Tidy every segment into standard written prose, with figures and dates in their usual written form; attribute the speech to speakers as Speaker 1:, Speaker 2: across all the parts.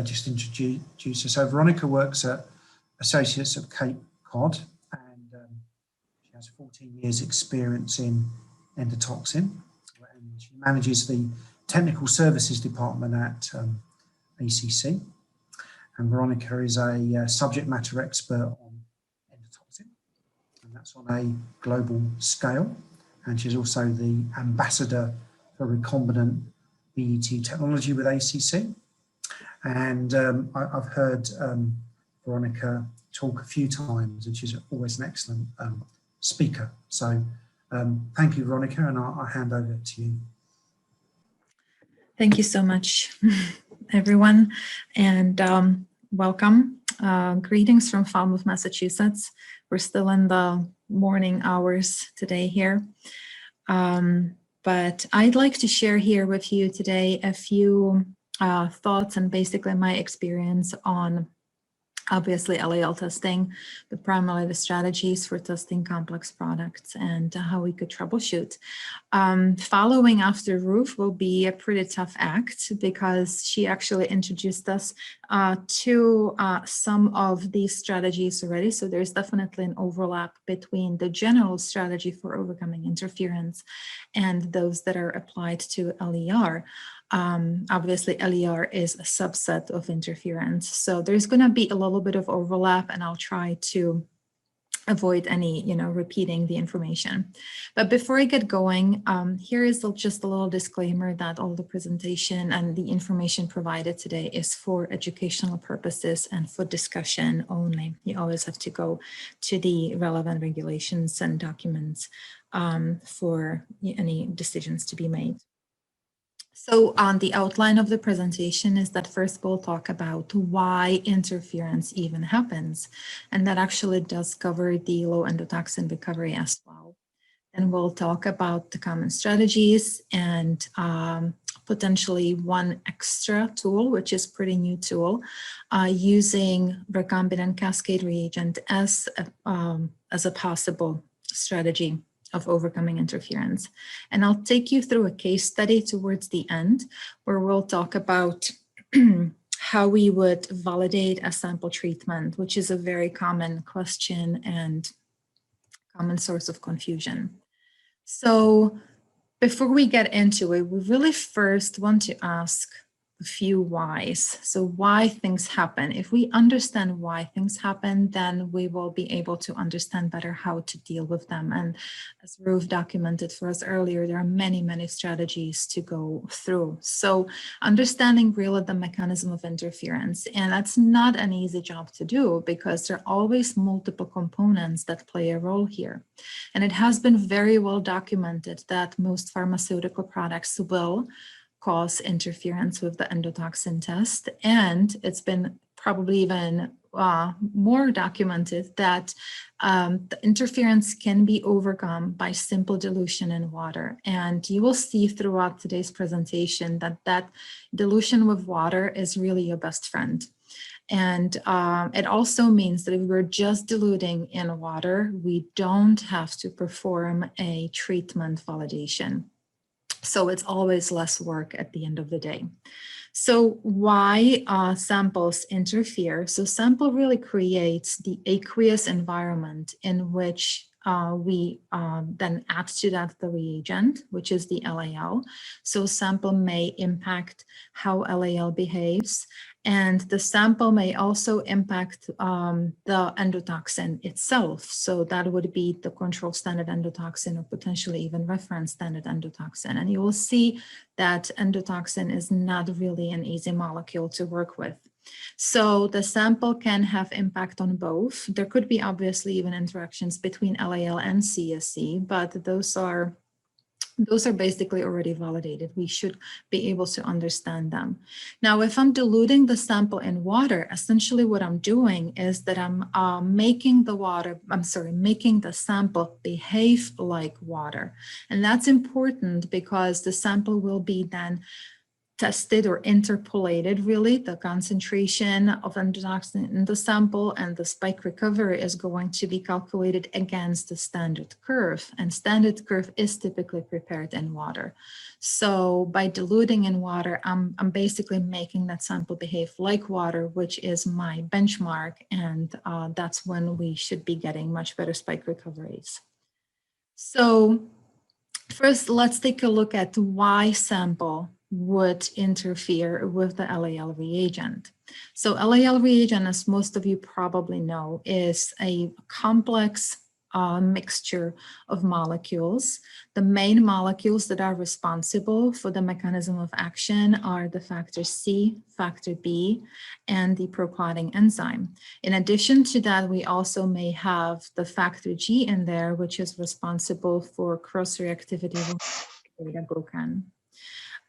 Speaker 1: just introduce her. So Veronika works at Associates of Cape Cod, and she has 14 years experience in endotoxin, and she manages the technical services department at ACC. And Veronika is a subject matter expert on endotoxin, and that's on a global scale. And she's also the ambassador for recombinant BET technology with ACC. And I've heard Veronika talk a few times, and she's always an excellent speaker. So thank you, Veronika, and I'll hand over to you.
Speaker 2: Thank you so much, everyone, and welcome. Greetings from Falmouth, Massachusetts. We're still in the morning hours today here. But I'd like to share here with you today a few thoughts and basically my experience on obviously LAL testing, but primarily the strategies for testing complex products and how we could troubleshoot. Following after Ruth will be a pretty tough act because she actually introduced us to some of these strategies already. So there's definitely an overlap between the general strategy for overcoming interference and those that are applied to LER. Obviously, LER is a subset of interference. So there's going to be a little bit of overlap, and I'll try to avoid any, repeating the information. But before I get going, here is just a little disclaimer that all the presentation and the information provided today is for educational purposes and for discussion only. You always have to go to the relevant regulations and documents for any decisions to be made. So the outline of the presentation is that first we'll talk about why interference even happens. And that actually does cover the low endotoxin recovery as well. Then we'll talk about the common strategies and potentially one extra tool, which is pretty new tool, using recombinant cascade reagent as a possible strategy of overcoming interference. And I'll take you through a case study towards the end where we'll talk about how we would validate a sample treatment, which is a very common question and common source of confusion. So before we get into it, we really first want to ask a few whys. So why things happen. If we understand why things happen, then we will be able to understand better how to deal with them. And as Ruth documented for us earlier, there are many, many strategies to go through. So understanding really the mechanism of interference, and that's not an easy job to do because there are always multiple components that play a role here. And it has been very well documented that most pharmaceutical products will cause interference with the endotoxin test. And it's been probably even more documented that the interference can be overcome by simple dilution in water. And you will see throughout today's presentation that that dilution with water is really your best friend. And it also means that if we're just diluting in water, we don't have to perform a treatment validation. So it's always less work at the end of the day. So why samples interfere? So sample really creates the aqueous environment in which we then add to that the reagent, which is the LAL. So sample may impact how LAL behaves. And the sample may also impact the endotoxin itself. So that would be the control standard endotoxin or potentially even reference standard endotoxin. And you will see that endotoxin is not really an easy molecule to work with. So the sample can have impact on both. There could be obviously even interactions between LAL and CSC, but those are basically already validated. We should be able to understand them. Now, if I'm diluting the sample in water, essentially what I'm doing is that I'm making the sample behave like water. And that's important because the sample will be then tested or interpolated, really, the concentration of endotoxin in the sample, and the spike recovery is going to be calculated against the standard curve. And standard curve is typically prepared in water. So by diluting in water, I'm basically making that sample behave like water, which is my benchmark. And that's when we should be getting much better spike recoveries. So first, let's take a look at why sample would interfere with the LAL reagent. So LAL reagent, as most of you probably know, is a complex mixture of molecules. The main molecules that are responsible for the mechanism of action are the factor C, factor B, and the proclotting enzyme. In addition to that, we also may have the factor G in there, which is responsible for cross-reactivity with beta-glucan.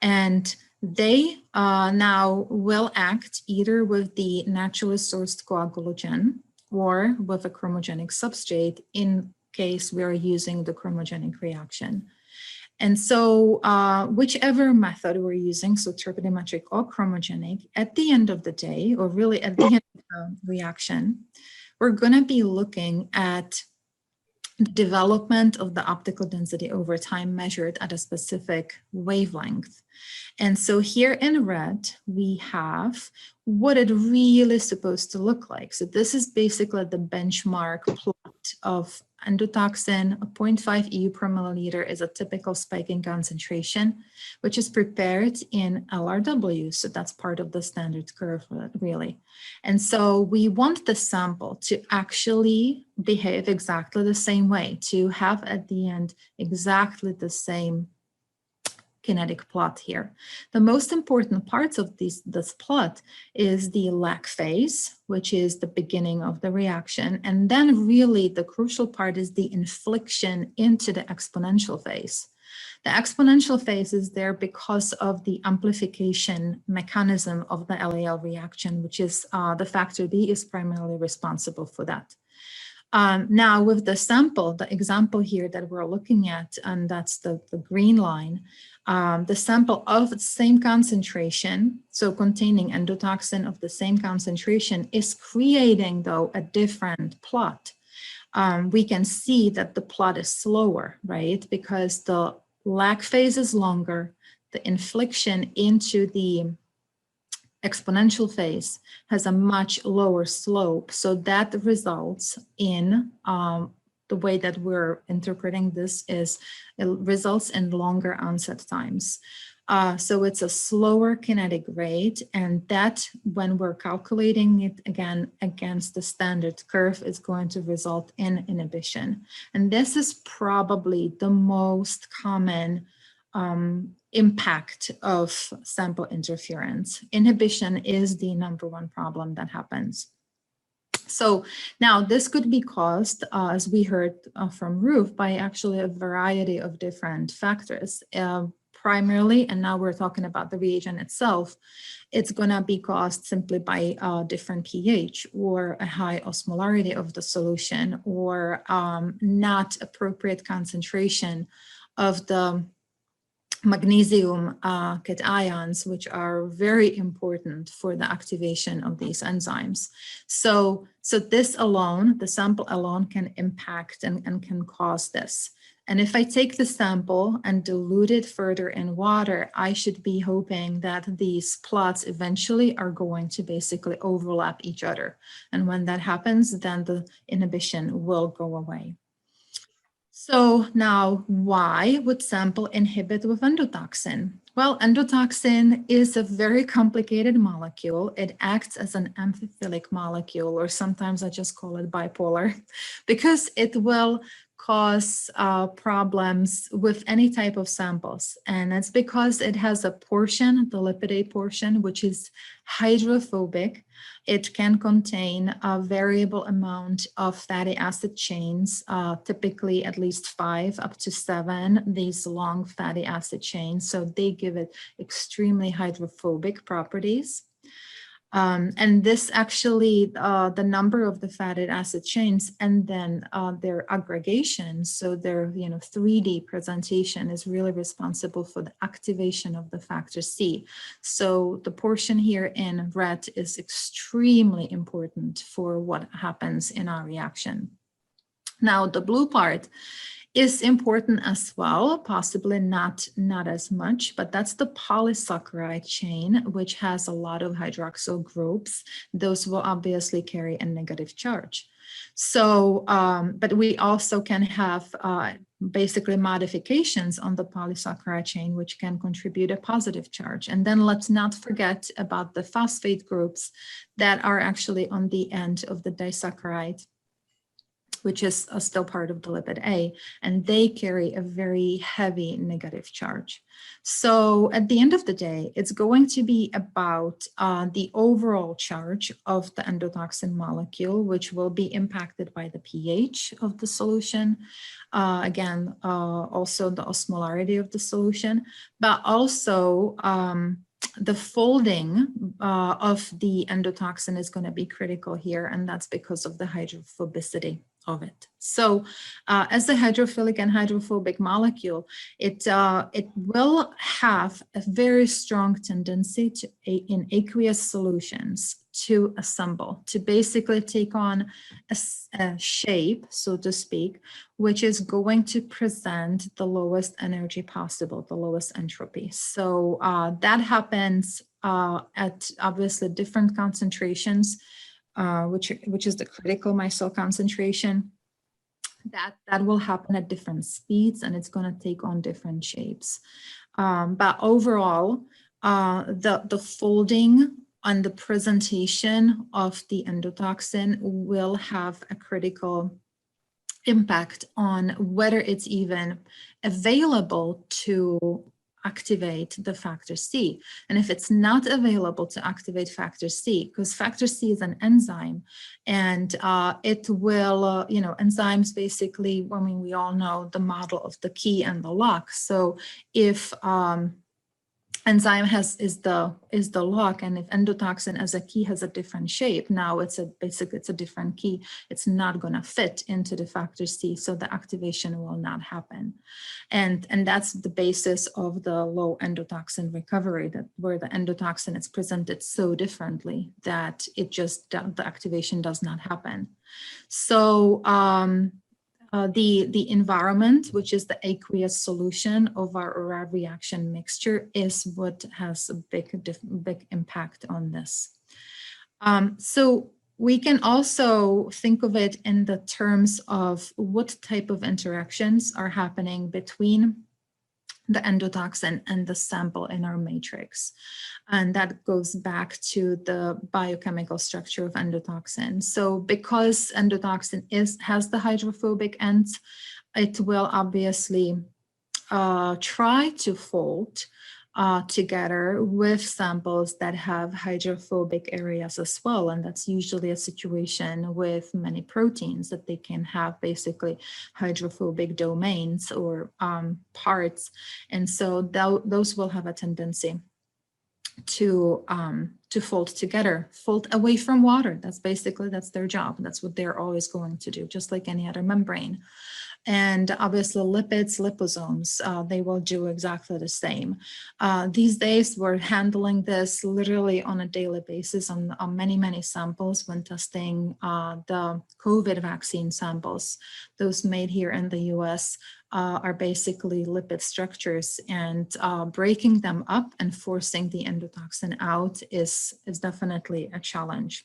Speaker 2: And they now will act either with the naturally sourced coagulogen or with a chromogenic substrate in case we are using the chromogenic reaction. And so whichever method we're using, so turbidimetric or chromogenic, at the end of the day, or really at the end of the reaction, we're going to be looking at the development of the optical density over time measured at a specific wavelength. And so here in red, we have what it really is supposed to look like. So this is basically the benchmark plot of endotoxin. 0.5 EU per milliliter is a typical spiking concentration, which is prepared in LRW. So that's part of the standard curve, really. And so we want the sample to actually behave exactly the same way, to have at the end exactly the same kinetic plot here. The most important parts of this plot is the lag phase, which is the beginning of the reaction. And then really the crucial part is the inflection into the exponential phase. The exponential phase is there because of the amplification mechanism of the LAL reaction, which is the factor B is primarily responsible for that. Now with the sample, the example here that we're looking at, and that's the green line, the sample of the same concentration, so containing endotoxin of the same concentration, is creating though a different plot. We can see that the plot is slower, right? Because the lag phase is longer, the inflection into the exponential phase has a much lower slope. So that results in the way that we're interpreting this is it results in longer onset times. So it's a slower kinetic rate, and that when we're calculating it again against the standard curve is going to result in inhibition. And this is probably the most common impact of sample interference. Inhibition is the #1 problem that happens. So now this could be caused, as we heard from Ruth, by actually a variety of different factors. Primarily, and now we're talking about the reagent itself, it's going to be caused simply by different pH or a high osmolarity of the solution, or not appropriate concentration of the magnesium cations, which are very important for the activation of these enzymes. So this alone, the sample alone, can impact and can cause this. And if I take the sample and dilute it further in water, I should be hoping that these plots eventually are going to basically overlap each other. And when that happens, then the inhibition will go away. So now, why would sample inhibit with endotoxin? Well, endotoxin is a very complicated molecule. It acts as an amphiphilic molecule, or sometimes I just call it bipolar, because it will cause problems with any type of samples. And it's because it has a portion, the lipidate portion, which is hydrophobic. It can contain a variable amount of fatty acid chains, typically at least 5 up to 7, these long fatty acid chains. So they give it extremely hydrophobic properties. And this actually, the number of the fatty acid chains and then their aggregation, so their 3D presentation is really responsible for the activation of the factor C. So the portion here in red is extremely important for what happens in our reaction. Now the blue part is important as well, possibly not as much, but that's the polysaccharide chain, which has a lot of hydroxyl groups. Those will obviously carry a negative charge. So, but we also can have basically modifications on the polysaccharide chain, which can contribute a positive charge. And then let's not forget about the phosphate groups that are actually on the end of the disaccharide, which is still part of the lipid A, and they carry a very heavy negative charge. So at the end of the day, it's going to be about the overall charge of the endotoxin molecule, which will be impacted by the pH of the solution. Again, also the osmolarity of the solution, but also the folding of the endotoxin is going to be critical here, and that's because of the hydrophobicity of it. So as a hydrophilic and hydrophobic molecule, it will have a very strong tendency to, in aqueous solutions, to assemble, to basically take on a shape, so to speak, which is going to present the lowest energy possible, the lowest entropy. So that happens at obviously different concentrations, which is the critical micelle concentration. That will happen at different speeds, and it's going to take on different shapes. But overall, the folding and the presentation of the endotoxin will have a critical impact on whether it's even available to activate the factor C. And if it's not available to activate factor C, because factor C is an enzyme, and it will, enzymes basically, I mean, we all know the model of the key and the lock. So if enzyme is the lock, and if endotoxin as a key has a different shape, now it's a different key. It's not going to fit into the factor C, so the activation will not happen. And that's the basis of the low endotoxin recovery, where the endotoxin is presented so differently that the activation does not happen. So the environment, which is the aqueous solution of our reaction mixture, is what has a big impact on this. So we can also think of it in the terms of what type of interactions are happening between the endotoxin and the sample in our matrix. And that goes back to the biochemical structure of endotoxin. So because endotoxin has the hydrophobic ends, it will obviously try to fold together with samples that have hydrophobic areas as well. And that's usually a situation with many proteins, that they can have basically hydrophobic domains or parts. And so those will have a tendency to fold together, fold away from water. That's their job. That's what they're always going to do, just like any other membrane. And obviously lipids, liposomes, they will do exactly the same. These days, we're handling this literally on a daily basis on many samples when testing the COVID vaccine samples. Those made here in the US are basically lipid structures, and breaking them up and forcing the endotoxin out is definitely a challenge.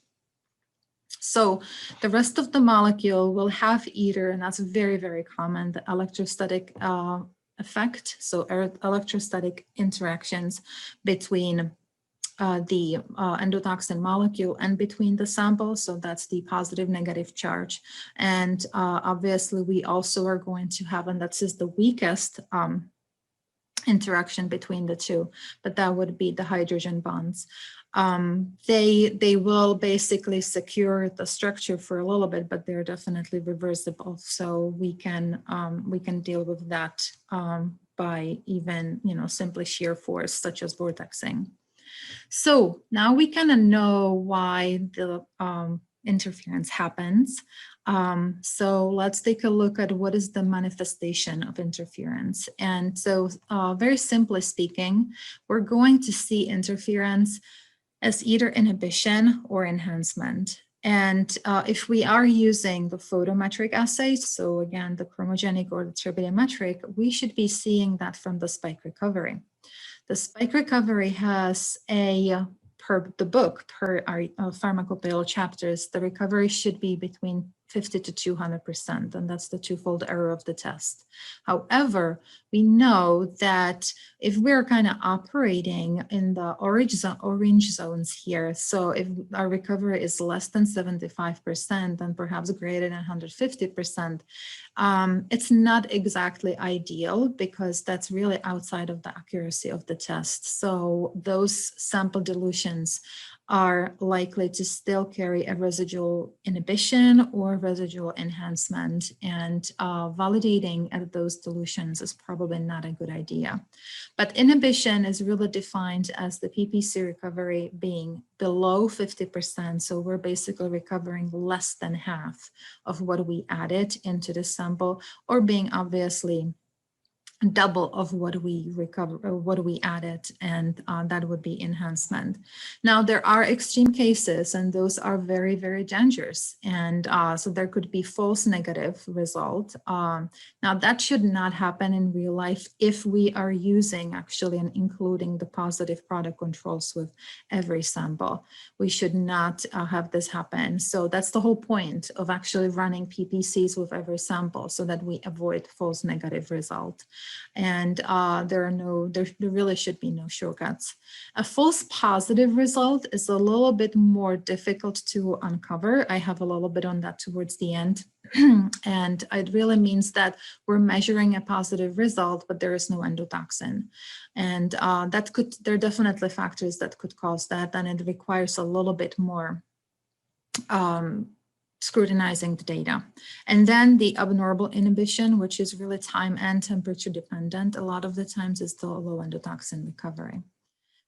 Speaker 2: So the rest of the molecule will have either, and that's very common, the electrostatic effect. So electrostatic interactions between the endotoxin molecule and between the samples. So that's the positive negative charge. And obviously we also are going to have, and that's the weakest interaction between the two, but that would be the hydrogen bonds. They will basically secure the structure for a little bit, but they're definitely reversible. So we can deal with that by even simply shear force, such as vortexing. So now we kind of know why the interference happens. So let's take a look at what is the manifestation of interference. And so very simply speaking, we're going to see interference as either inhibition or enhancement. And if we are using the photometric assays, so again, the chromogenic or the turbidimetric, we should be seeing that from the spike recovery. The spike recovery has per the book, per our pharmacopoeial chapters, the recovery should be between 50 to 200%, and that's the twofold error of the test. However, we know that if we're kind of operating in the orange zones here, so if our recovery is less than 75% and perhaps greater than 150%, it's not exactly ideal because that's really outside of the accuracy of the test. So those sample dilutions are likely to still carry a residual inhibition or residual enhancement, and validating at those dilutions is probably not a good idea. But inhibition is really defined as the PPC recovery being below 50%. So we're basically recovering less than half of what we added into the sample, or being obviously double of what we recover or what we added, and that would be enhancement. Now there are extreme cases, and those are very, very dangerous, and so there could be false negative result. Now that should not happen in real life if we are using actually and including the positive product controls with every sample. We should not have this happen. So that's the whole point of actually running PPCs with every sample, so that we avoid false negative result. And there really should be no shortcuts. A false positive result is a little bit more difficult to uncover. I have a little bit on that towards the end. And it really means that we're measuring a positive result, but there is no endotoxin. And there are definitely factors that could cause that, and it requires a little bit more scrutinizing the data. And then the abnormal inhibition, which is really time and temperature dependent, a lot of the times is the low endotoxin recovery.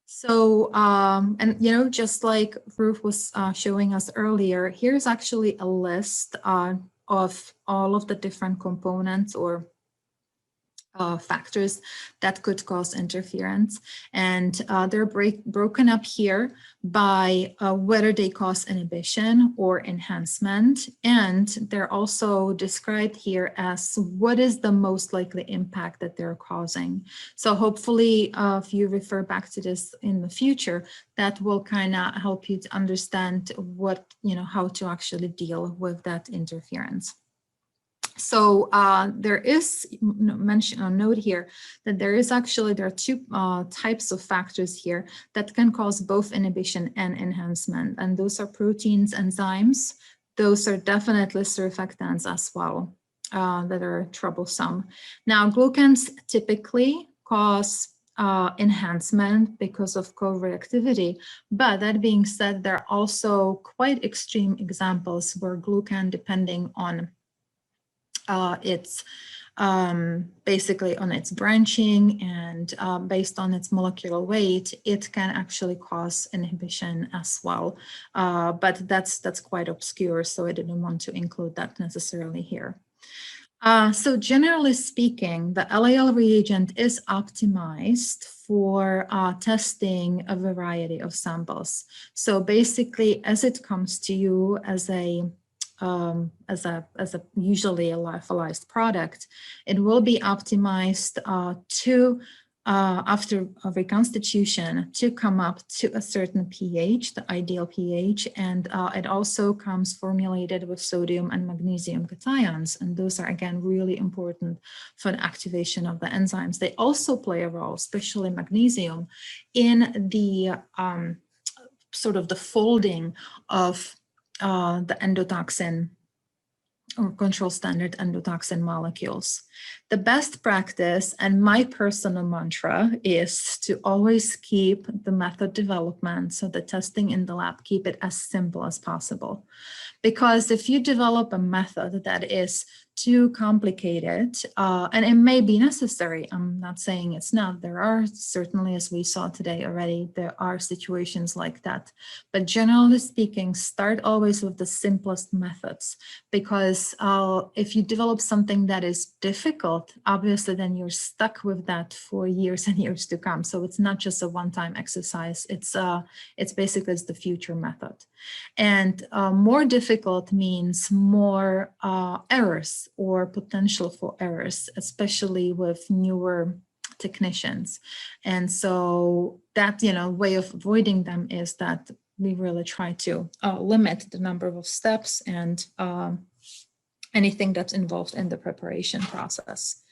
Speaker 2: So, and just like Ruth was showing us earlier, here's actually a list of all of the different components or factors that could cause interference, and they're broken up here by whether they cause inhibition or enhancement, and they're also described here as what is the most likely impact that they're causing. So hopefully if you refer back to this in the future, that will kind of help you to understand what, how to actually deal with that interference. So there is a note here that there are two types of factors here that can cause both inhibition and enhancement, and those are proteins, enzymes. Those are definitely surfactants as well that are troublesome. Now, glucans typically cause enhancement because of co-reactivity, but that being said, there are also quite extreme examples where glucan, depending on it's basically on its branching and based on its molecular weight, it can actually cause inhibition as well. But that's quite obscure, so I didn't want to include that necessarily here. So generally speaking, the LAL reagent is optimized for testing a variety of samples. So basically, as it comes to you as a usually a lyophilized product, it will be optimized after a reconstitution to come up to a certain pH, the ideal pH, and it also comes formulated with sodium and magnesium cations, and those are again really important for the activation of the enzymes. They also play a role, especially magnesium, in the sort of the folding of the endotoxin or control standard endotoxin molecules. The best practice and my personal mantra is to always keep the method development, so the testing in the lab, keep it as simple as possible. Because if you develop a method that is too complicated, and it may be necessary. I'm not saying it's not. There are certainly, as we saw today already, there are situations like that. But generally speaking, start always with the simplest methods, because if you develop something that is difficult, obviously then you're stuck with that for years and years to come. So it's not just a one-time exercise. It's basically the future method. And more difficult means more errors or potential for errors, especially with newer technicians. And so that, way of avoiding them is that we really try to limit the number of steps and anything that's involved in the preparation process.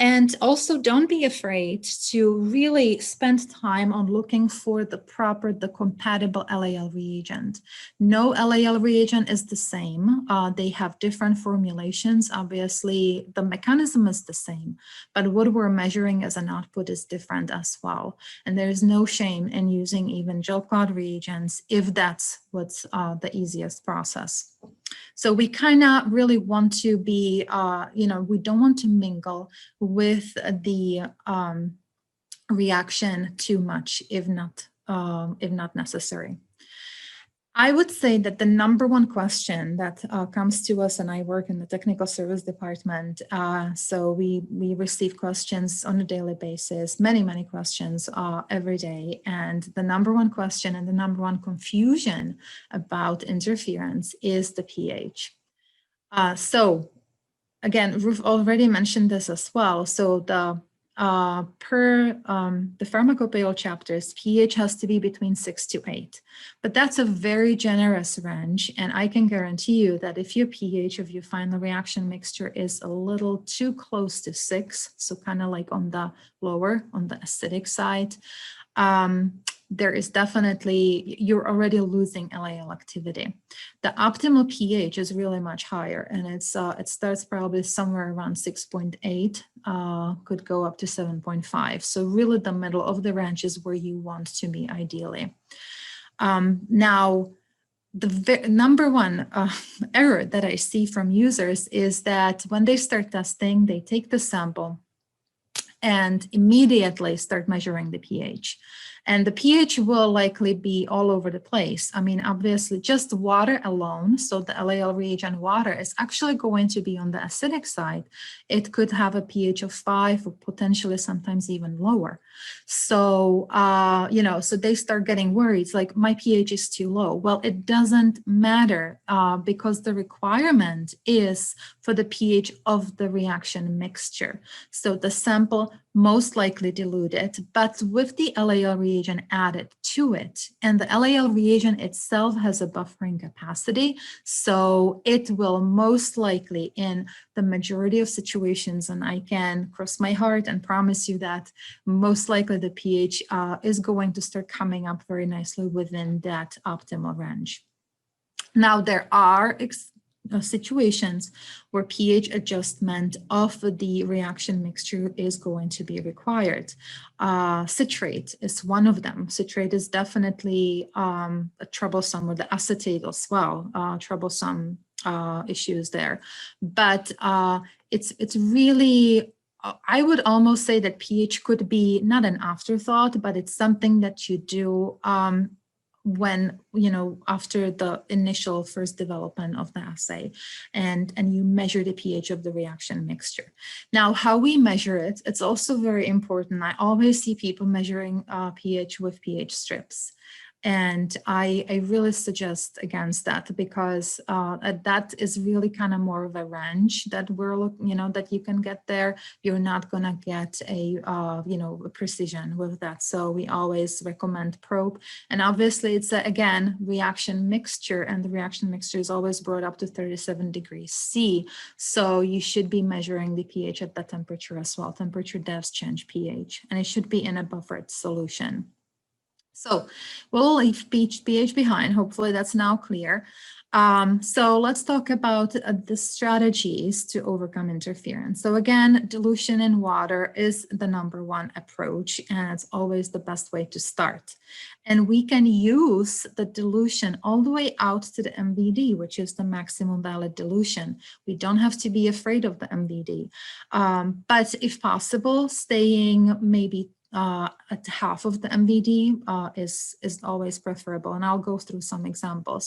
Speaker 2: And also don't be afraid to really spend time on looking for the compatible LAL reagent. No LAL reagent is the same. They have different formulations. Obviously, the mechanism is the same, but what we're measuring as an output is different as well. And there is no shame in using even gel cloud reagents if that's what's the easiest process. So we kind of really want to be, we don't want to mingle with the reaction too much, if not necessary. I would say that the number one question that comes to us, and I work in the technical service department, so we receive questions on a daily basis, many questions every day. And the number one question and the number one confusion about interference is the pH. So again, Ruth already mentioned this as well. So the the pharmacopoeial chapters, pH has to be between 6 to 8, but that's a very generous range. And I can guarantee you that if your pH of your final reaction mixture is a little too close to 6, so kind of like on the lower, on the acidic side, there is definitely, you're already losing LAL activity. The optimal pH is really much higher, and it's it starts probably somewhere around 6.8, could go up to 7.5. So really the middle of the range is where you want to be ideally. Now, the number one error that I see from users is that when they start testing, they take the sample and immediately start measuring the pH. And the pH will likely be all over the place. I mean, obviously, just water alone, so the LAL reagent water is actually going to be on the acidic side. It could have a pH of 5 or potentially sometimes even lower. So, so they start getting worried. It's like, my pH is too low. Well, it doesn't matter because the requirement is for the pH of the reaction mixture. So the sample most likely diluted, but with the LAL reagent added to it. And the LAL reagent itself has a buffering capacity, so it will most likely, in the majority of situations, and I can cross my heart and promise you that most likely the pH is going to start coming up very nicely within that optimal range. Now, there are situations where pH adjustment of the reaction mixture is going to be required. Citrate is one of them. Citrate is definitely troublesome, with the acetate as well, troublesome issues there. But it's really, I would almost say that pH could be not an afterthought, but it's something that you do when, after the initial first development of the assay, and you measure the pH of the reaction mixture. Now, how we measure it, it's also very important. I always see people measuring pH with pH strips. And I really suggest against that, because that is really kind of more of a range that we're looking, that you can get there. You're not going to get a, a precision with that. So we always recommend probe. And obviously it's, again, reaction mixture, and the reaction mixture is always brought up to 37 degrees C. So you should be measuring the pH at that temperature as well. Temperature does change pH, and it should be in a buffered solution. So we'll leave pH behind. Hopefully that's now clear. So let's talk about the strategies to overcome interference. So again, dilution in water is the #1 approach, and it's always the best way to start. And we can use the dilution all the way out to the MVD, which is the maximum valid dilution. We don't have to be afraid of the MVD, but if possible, staying maybe at half of the MVD is always preferable, and I'll go through some examples.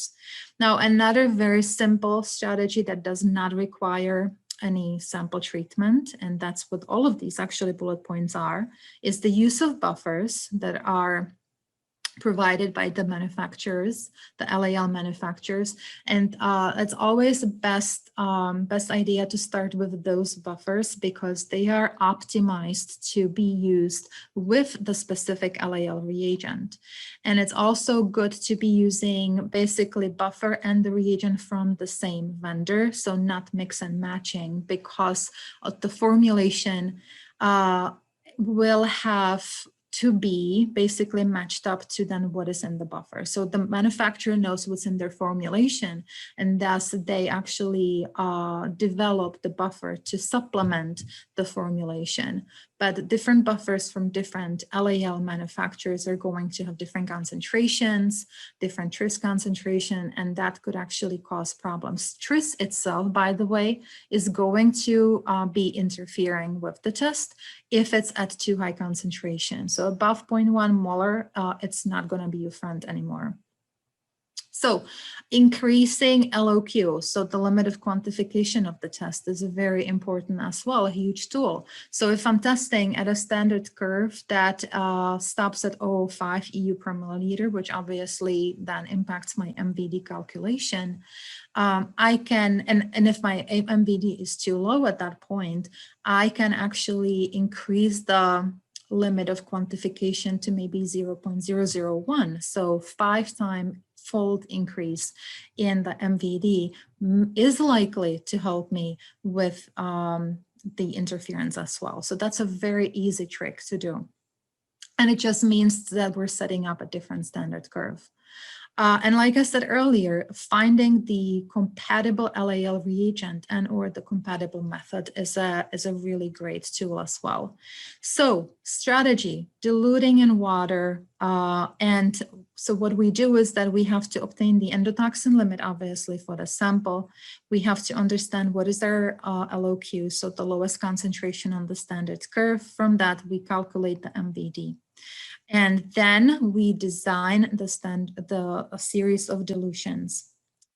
Speaker 2: Now, another very simple strategy that does not require any sample treatment, and that's what all of these actually bullet points are, is the use of buffers that are provided by the manufacturers, the LAL manufacturers, and it's always the best idea to start with those buffers because they are optimized to be used with the specific LAL reagent. And it's also good to be using basically buffer and the reagent from the same vendor, so not mix and matching, because the formulation will have to be basically matched up to then what is in the buffer. So the manufacturer knows what's in their formulation, and thus they actually develop the buffer to supplement the formulation. But different buffers from different LAL manufacturers are going to have different concentrations, different tris concentration, and that could actually cause problems. Tris itself, by the way, is going to be interfering with the test if it's at too high concentration. So above 0.1 molar, it's not going to be your friend anymore. So increasing LOQ, so the limit of quantification of the test, is very important as well, a huge tool. So if I'm testing at a standard curve that stops at 0.05 EU per milliliter, which obviously then impacts my MVD calculation, I can, and if my MVD is too low at that point, I can actually increase the limit of quantification to maybe 0.001. So 5-fold increase in the MVD is likely to help me with the interference as well. So that's a very easy trick to do. And it just means that we're setting up a different standard curve. And like I said earlier, finding the compatible LAL reagent and or the compatible method is a really great tool as well. So strategy, diluting in water. And so what we do is that we have to obtain the endotoxin limit, obviously, for the sample. We have to understand what is our LOQ, so the lowest concentration on the standard curve. From that, we calculate the MVD. And then we design a series of dilutions.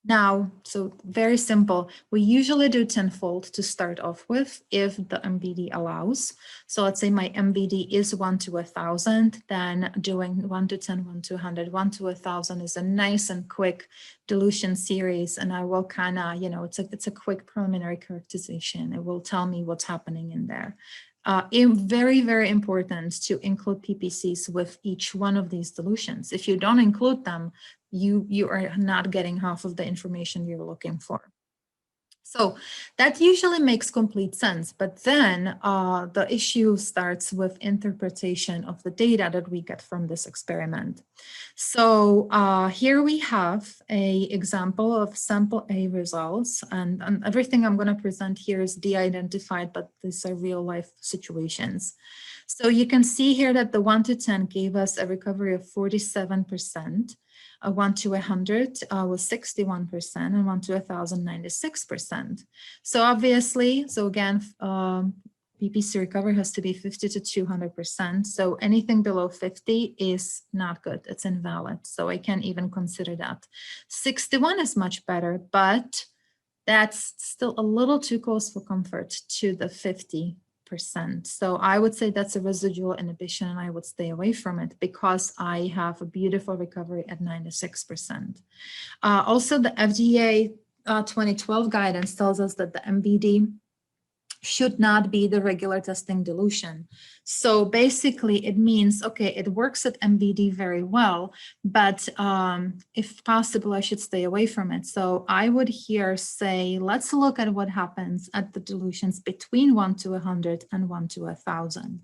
Speaker 2: Now, so very simple. We usually do 10-fold to start off with if the MVD allows. So let's say my MVD is 1 to 1,000, then doing 1 to 10, 1 to 100, 1 to 1,000 is a nice and quick dilution series. And I will kind of, it's a quick preliminary characterization. It will tell me what's happening in there. Very, very important to include PPCs with each one of these dilutions. If you don't include them, you are not getting half of the information you're looking for. So that usually makes complete sense, but then the issue starts with interpretation of the data that we get from this experiment. So here we have an example of sample A results, and everything I'm going to present here is de-identified, but these are real life situations. So you can see here that the 1 to 10 gave us a recovery of 47%. 1 to 100 was 61%, and 1 to 1,000, 96%. So obviously, so again, PPC recovery has to be 50 to 200%. So anything below 50 is not good. It's invalid. So I can't even consider that. 61 is much better, but that's still a little too close for comfort to the 50%. So I would say that's a residual inhibition, and I would stay away from it because I have a beautiful recovery at 96%. Also, the FDA 2012 guidance tells us that the MVD should not be the regular testing dilution. So basically it means, okay, it works at MVD very well, but if possible, I should stay away from it. So I would here say, let's look at what happens at the dilutions between 1 to 100 and 1 to 1,000.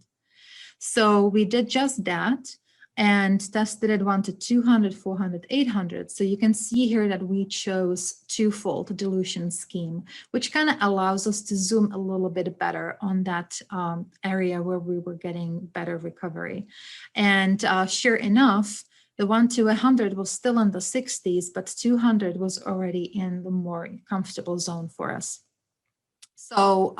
Speaker 2: So we did just that. and tested it 1 to 200, 400, 800. So you can see here that we chose twofold dilution scheme, which kind of allows us to zoom a little bit better on that area where we were getting better recovery. And sure enough, the 1 to 100 was still in the 60s, but 200 was already in the more comfortable zone for us. So,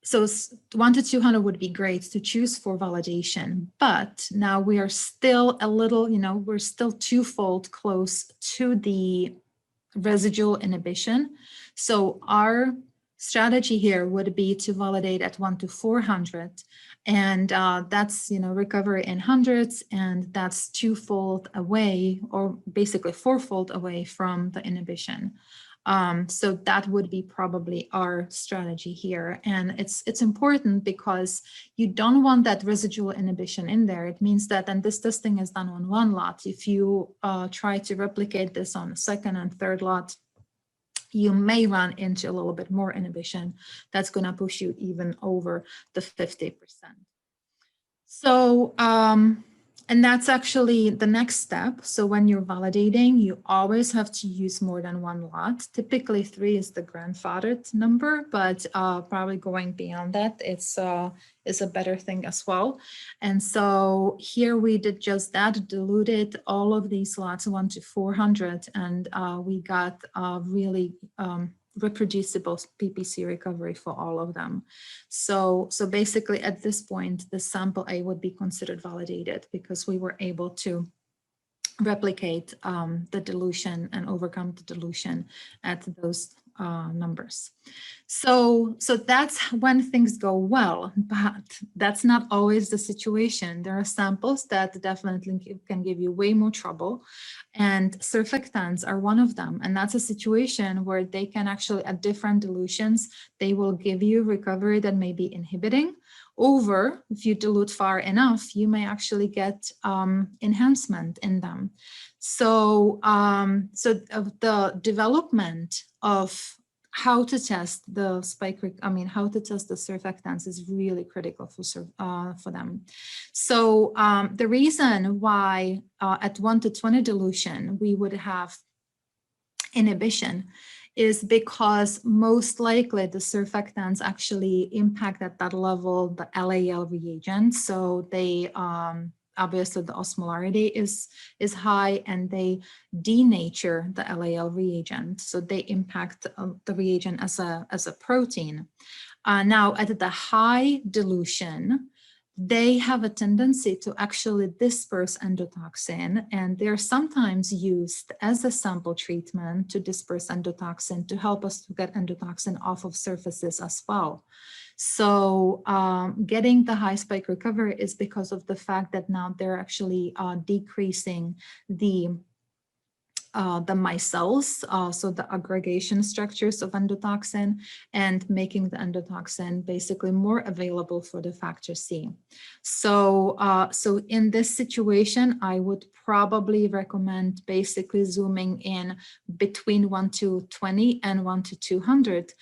Speaker 2: so 1 to 200 would be great to choose for validation, but now we are still a little, we're still twofold close to the residual inhibition. So our strategy here would be to validate at 1 to 400, and that's recovery in hundreds, and that's twofold away, or basically fourfold away from the inhibition. So that would be probably our strategy here. And it's important because you don't want that residual inhibition in there. It means that, and this testing is done on one lot, if you try to replicate this on a second and third lot, you may run into a little bit more inhibition. That's going to push you even over the 50%. So, and that's actually the next step. So when you're validating, you always have to use more than one lot. Typically 3 is the grandfathered number, but probably going beyond that, is a better thing as well. And so here we did just that, diluted all of these lots 1 to 400, and we got really reproducible PPC recovery for all of them. So basically at this point, the sample A would be considered validated because we were able to replicate the dilution and overcome the dilution at those numbers. So that's when things go well, but that's not always the situation. There are samples that definitely can give you way more trouble, and surfactants are one of them. And that's a situation where they can actually, at different dilutions, they will give you recovery that may be inhibiting. Over, if you dilute far enough, you may actually get enhancement in them. So, the development of how to test the how to test the surfactants is really critical for them. So the reason why at 1 to 20 dilution we would have inhibition is because most likely the surfactants actually impact at that level the LAL reagent. So they obviously the osmolarity is high, and they denature the LAL reagent. So they impact the reagent as a protein. Now at the high dilution, they have a tendency to actually disperse endotoxin, and they're sometimes used as a sample treatment to disperse endotoxin to help us to get endotoxin off of surfaces as well. So getting the high spike recovery is because of the fact that now they're actually decreasing the micelles, so the aggregation structures of endotoxin, and making the endotoxin basically more available for the factor C. So, so in this situation, I would probably recommend basically zooming in between 1 to 20 and 1 to 200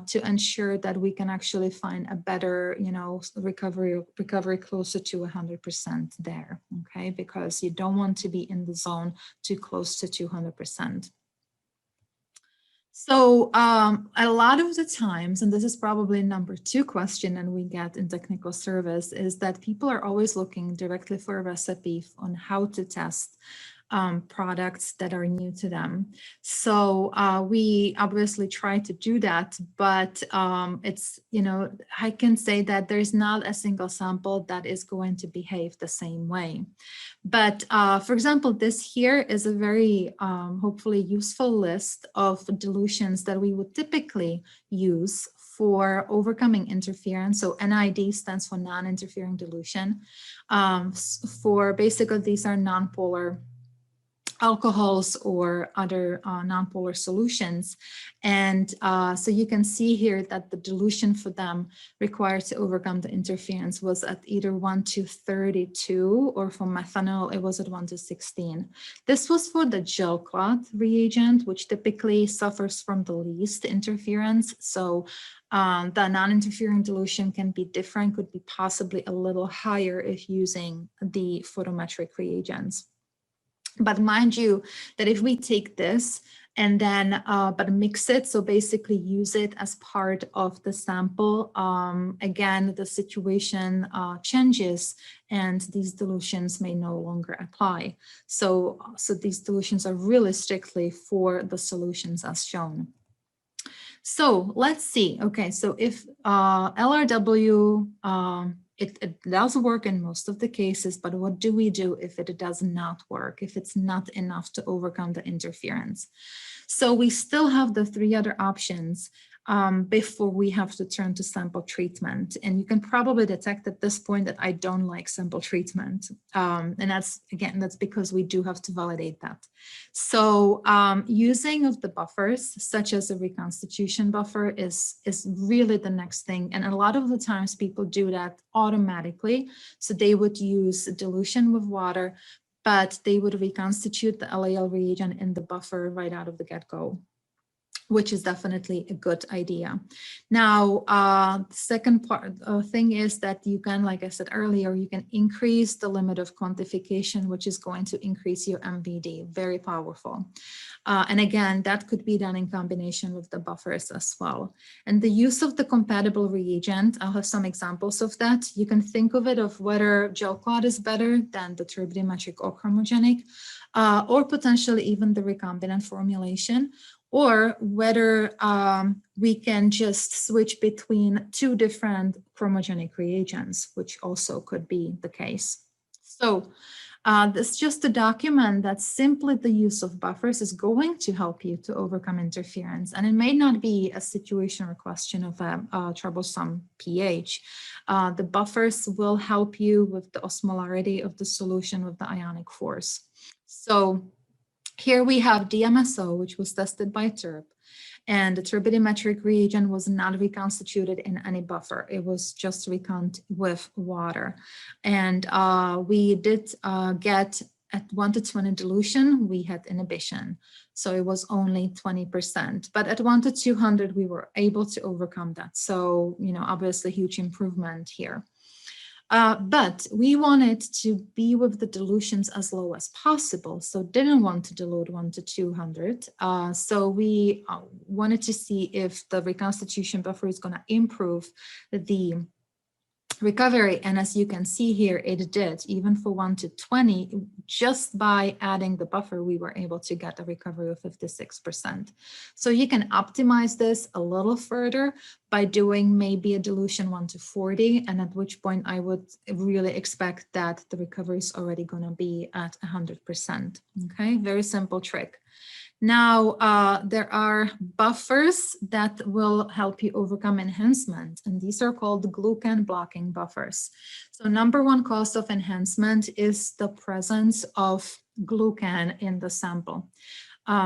Speaker 2: to ensure that we can actually find a better, recovery closer to 100% there. Okay, because you don't want to be in the zone too close to 200%. So a lot of the times, and this is probably number 2 question and we get in technical service, is that people are always looking directly for a recipe on how to test products that are new to them. So we obviously try to do that, but it's, I can say that there's not a single sample that is going to behave the same way. But for example, this here is a very hopefully useful list of dilutions that we would typically use for overcoming interference. So NID stands for non-interfering dilution. For basically, these are non-polar alcohols or other nonpolar solutions. And so you can see here that the dilution for them required to overcome the interference was at either 1 to 32, or for methanol, it was at 1 to 16. This was for the gel clot reagent, which typically suffers from the least interference. So the non-interfering dilution can be different, could be possibly a little higher if using the photometric reagents. But mind you that if we take this and then but mix it, so basically use it as part of the sample, again, the situation changes and these dilutions may no longer apply. So these dilutions are really strictly for the solutions as shown. So let's see. Okay, so if LRW, it does work in most of the cases, but what do we do if it does not work, if it's not enough to overcome the interference? So we still have the 3 other options before we have to turn to sample treatment. And you can probably detect at this point that I don't like sample treatment. And that's because we do have to validate that. So using of the buffers, such as a reconstitution buffer, is really the next thing. And a lot of the times people do that automatically. So they would use dilution with water, but they would reconstitute the LAL reagent in the buffer right out of the get-go, which is definitely a good idea. Now, the second thing is that you can, like I said earlier, you can increase the limit of quantification, which is going to increase your MVD, very powerful. And again, that could be done in combination with the buffers as well. And the use of the compatible reagent, I'll have some examples of that. You can think of it of whether gel clot is better than the turbidimetric or chromogenic, or potentially even the recombinant formulation, or whether we can just switch between 2 different chromogenic reagents, which also could be the case. So this is just to document that simply the use of buffers is going to help you to overcome interference. And it may not be a situation or question of a troublesome pH. The buffers will help you with the osmolarity of the solution with the ionic force. So here we have DMSO, which was tested by TURB, and the turbidimetric reagent was not reconstituted in any buffer. It was just recont with water. And we did get at 1 to 20 dilution, we had inhibition. So it was only 20%, but at 1 to 200, we were able to overcome that. So, you know, obviously huge improvement here. But we wanted to be with the dilutions as low as possible, so didn't want to dilute 1 to 200. So we wanted to see if the reconstitution buffer is going to improve the recovery, and as you can see here, it did. Even for 1 to 20, just by adding the buffer, we were able to get a recovery of 56%. So you can optimize this a little further by doing maybe a dilution 1 to 40, and at which point I would really expect that the recovery is already going to be at 100%. Okay, very simple trick. Now, there are buffers that will help you overcome enhancement, and these are called glucan blocking buffers. So #1 cause of enhancement is the presence of glucan in the sample.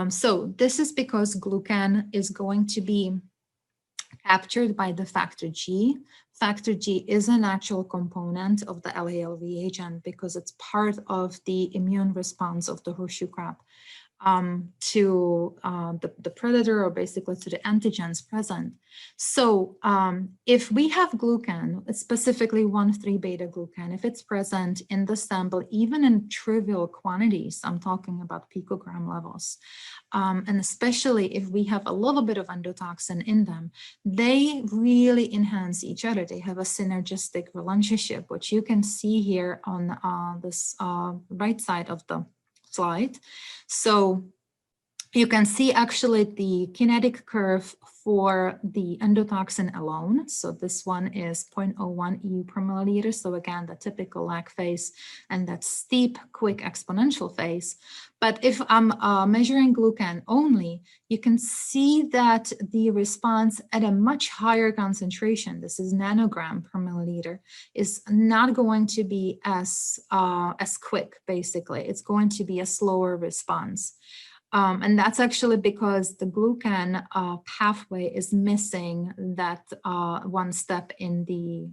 Speaker 2: So this is because glucan is going to be captured by the factor G. Factor G is an actual component of the LAL reagent because it's part of the immune response of the horseshoe crab to the predator, or basically to the antigens present. So if we have glucan, specifically 1,3-beta glucan, if it's present in the sample, even in trivial quantities, I'm talking about picogram levels, and especially if we have a little bit of endotoxin in them, they really enhance each other. They have a synergistic relationship, which you can see here on this right side of the slide. So you can see actually the kinetic curve for the endotoxin alone. So this one is 0.01 EU per milliliter. So again, the typical lag phase and that steep, quick exponential phase. But if I'm measuring glucan only, you can see that the response at a much higher concentration, this is nanogram per milliliter, is not going to be as quick, basically. It's going to be a slower response. And that's actually because the glucan pathway is missing that one step in the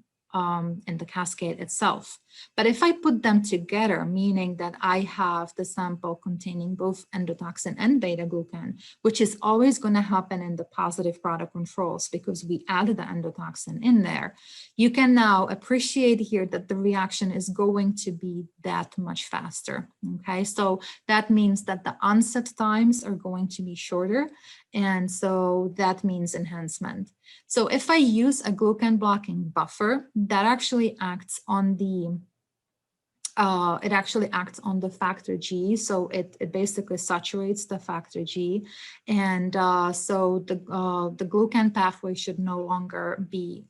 Speaker 2: cascade itself. But if I put them together, meaning that I have the sample containing both endotoxin and beta glucan, which is always going to happen in the positive product controls because we added the endotoxin in there, you can now appreciate here that the reaction is going to be that much faster. Okay, so that means that the onset times are going to be shorter. And so that means enhancement. So if I use a glucan blocking buffer, that actually acts on the factor G. So it basically saturates the factor G. And so the glucan pathway should no longer be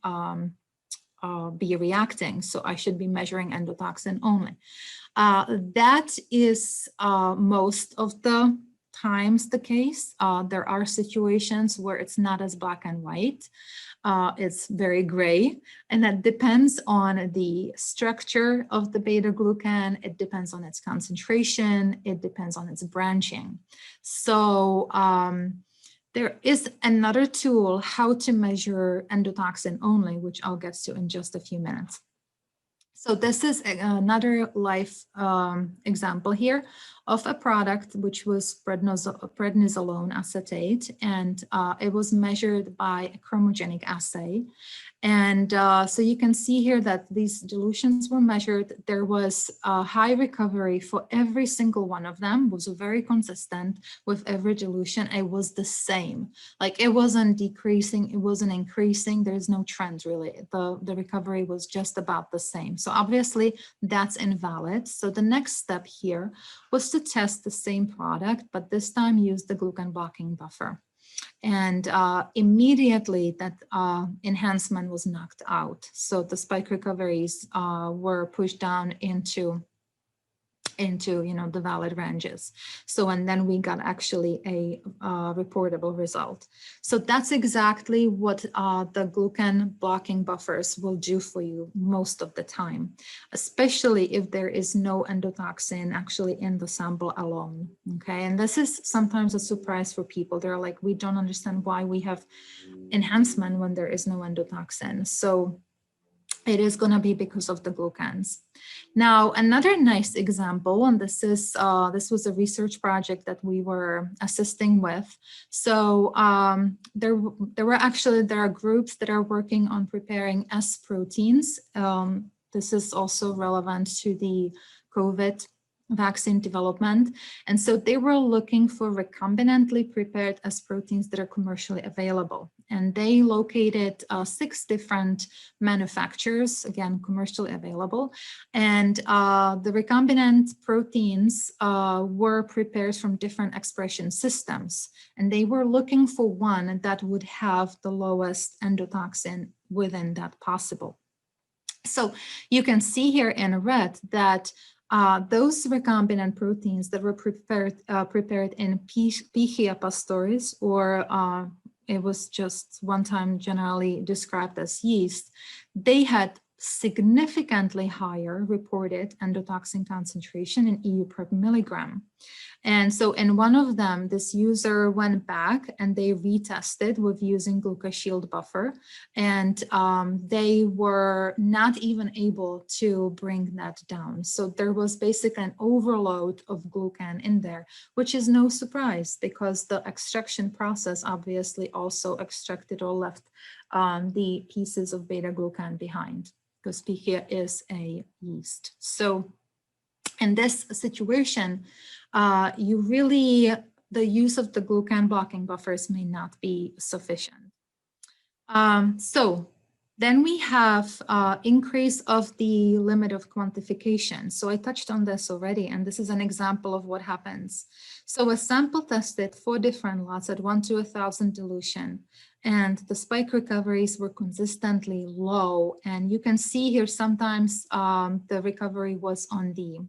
Speaker 2: reacting. So I should be measuring endotoxin only. That is most of the times the case. There are situations where it's not as black and white. It's very gray, and that depends on the structure of the beta glucan. It depends on its concentration. It depends on its branching. So there is another tool how to measure endotoxin only, which I'll get to in just a few minutes. So this is another live example here of a product which was prednisolone acetate, and it was measured by a chromogenic assay. And so you can see here that these dilutions were measured. There was a high recovery for every single one of them, was very consistent with every dilution. It was the same, like it wasn't decreasing, it wasn't increasing. There's no trend really. The recovery was just about the same. So obviously that's invalid. So the next step here was to test the same product, but this time use the glucan blocking buffer. And immediately that enhancement was knocked out. So the spike recoveries were pushed down into the valid ranges. So, and then we got actually a reportable result. So that's exactly what the glucan blocking buffers will do for you most of the time, especially if there is no endotoxin actually in the sample alone. Okay, and this is sometimes a surprise for people. They're like, we don't understand why we have enhancement when there is no endotoxin. So it is going to be because of the glucans. Now, another nice example, and this was a research project that we were assisting with. So there are groups that are working on preparing S proteins. This is also relevant to the COVID vaccine development. And so they were looking for recombinantly prepared S proteins that are commercially available. And they located 6 different manufacturers, again, commercially available. And the recombinant proteins were prepared from different expression systems. And they were looking for one that would have the lowest endotoxin within that possible. So you can see here in red that those recombinant proteins that were prepared in Pichia pastoris, or it was just one time generally described as yeast, they had significantly higher reported endotoxin concentration in EU per milligram. And so in one of them, this user went back and they retested with using GlucoShield buffer, and they were not even able to bring that down. So there was basically an overload of glucan in there, which is no surprise because the extraction process obviously also extracted or left the pieces of beta glucan behind, because Pichia is a yeast. So in this situation, the use of the glucan blocking buffers may not be sufficient. So Then we have increase of the limit of quantification. So I touched on this already, and this is an example of what happens. So a sample tested 4 different lots at 1 to 1,000 dilution, and the spike recoveries were consistently low. And you can see here sometimes the recovery was on the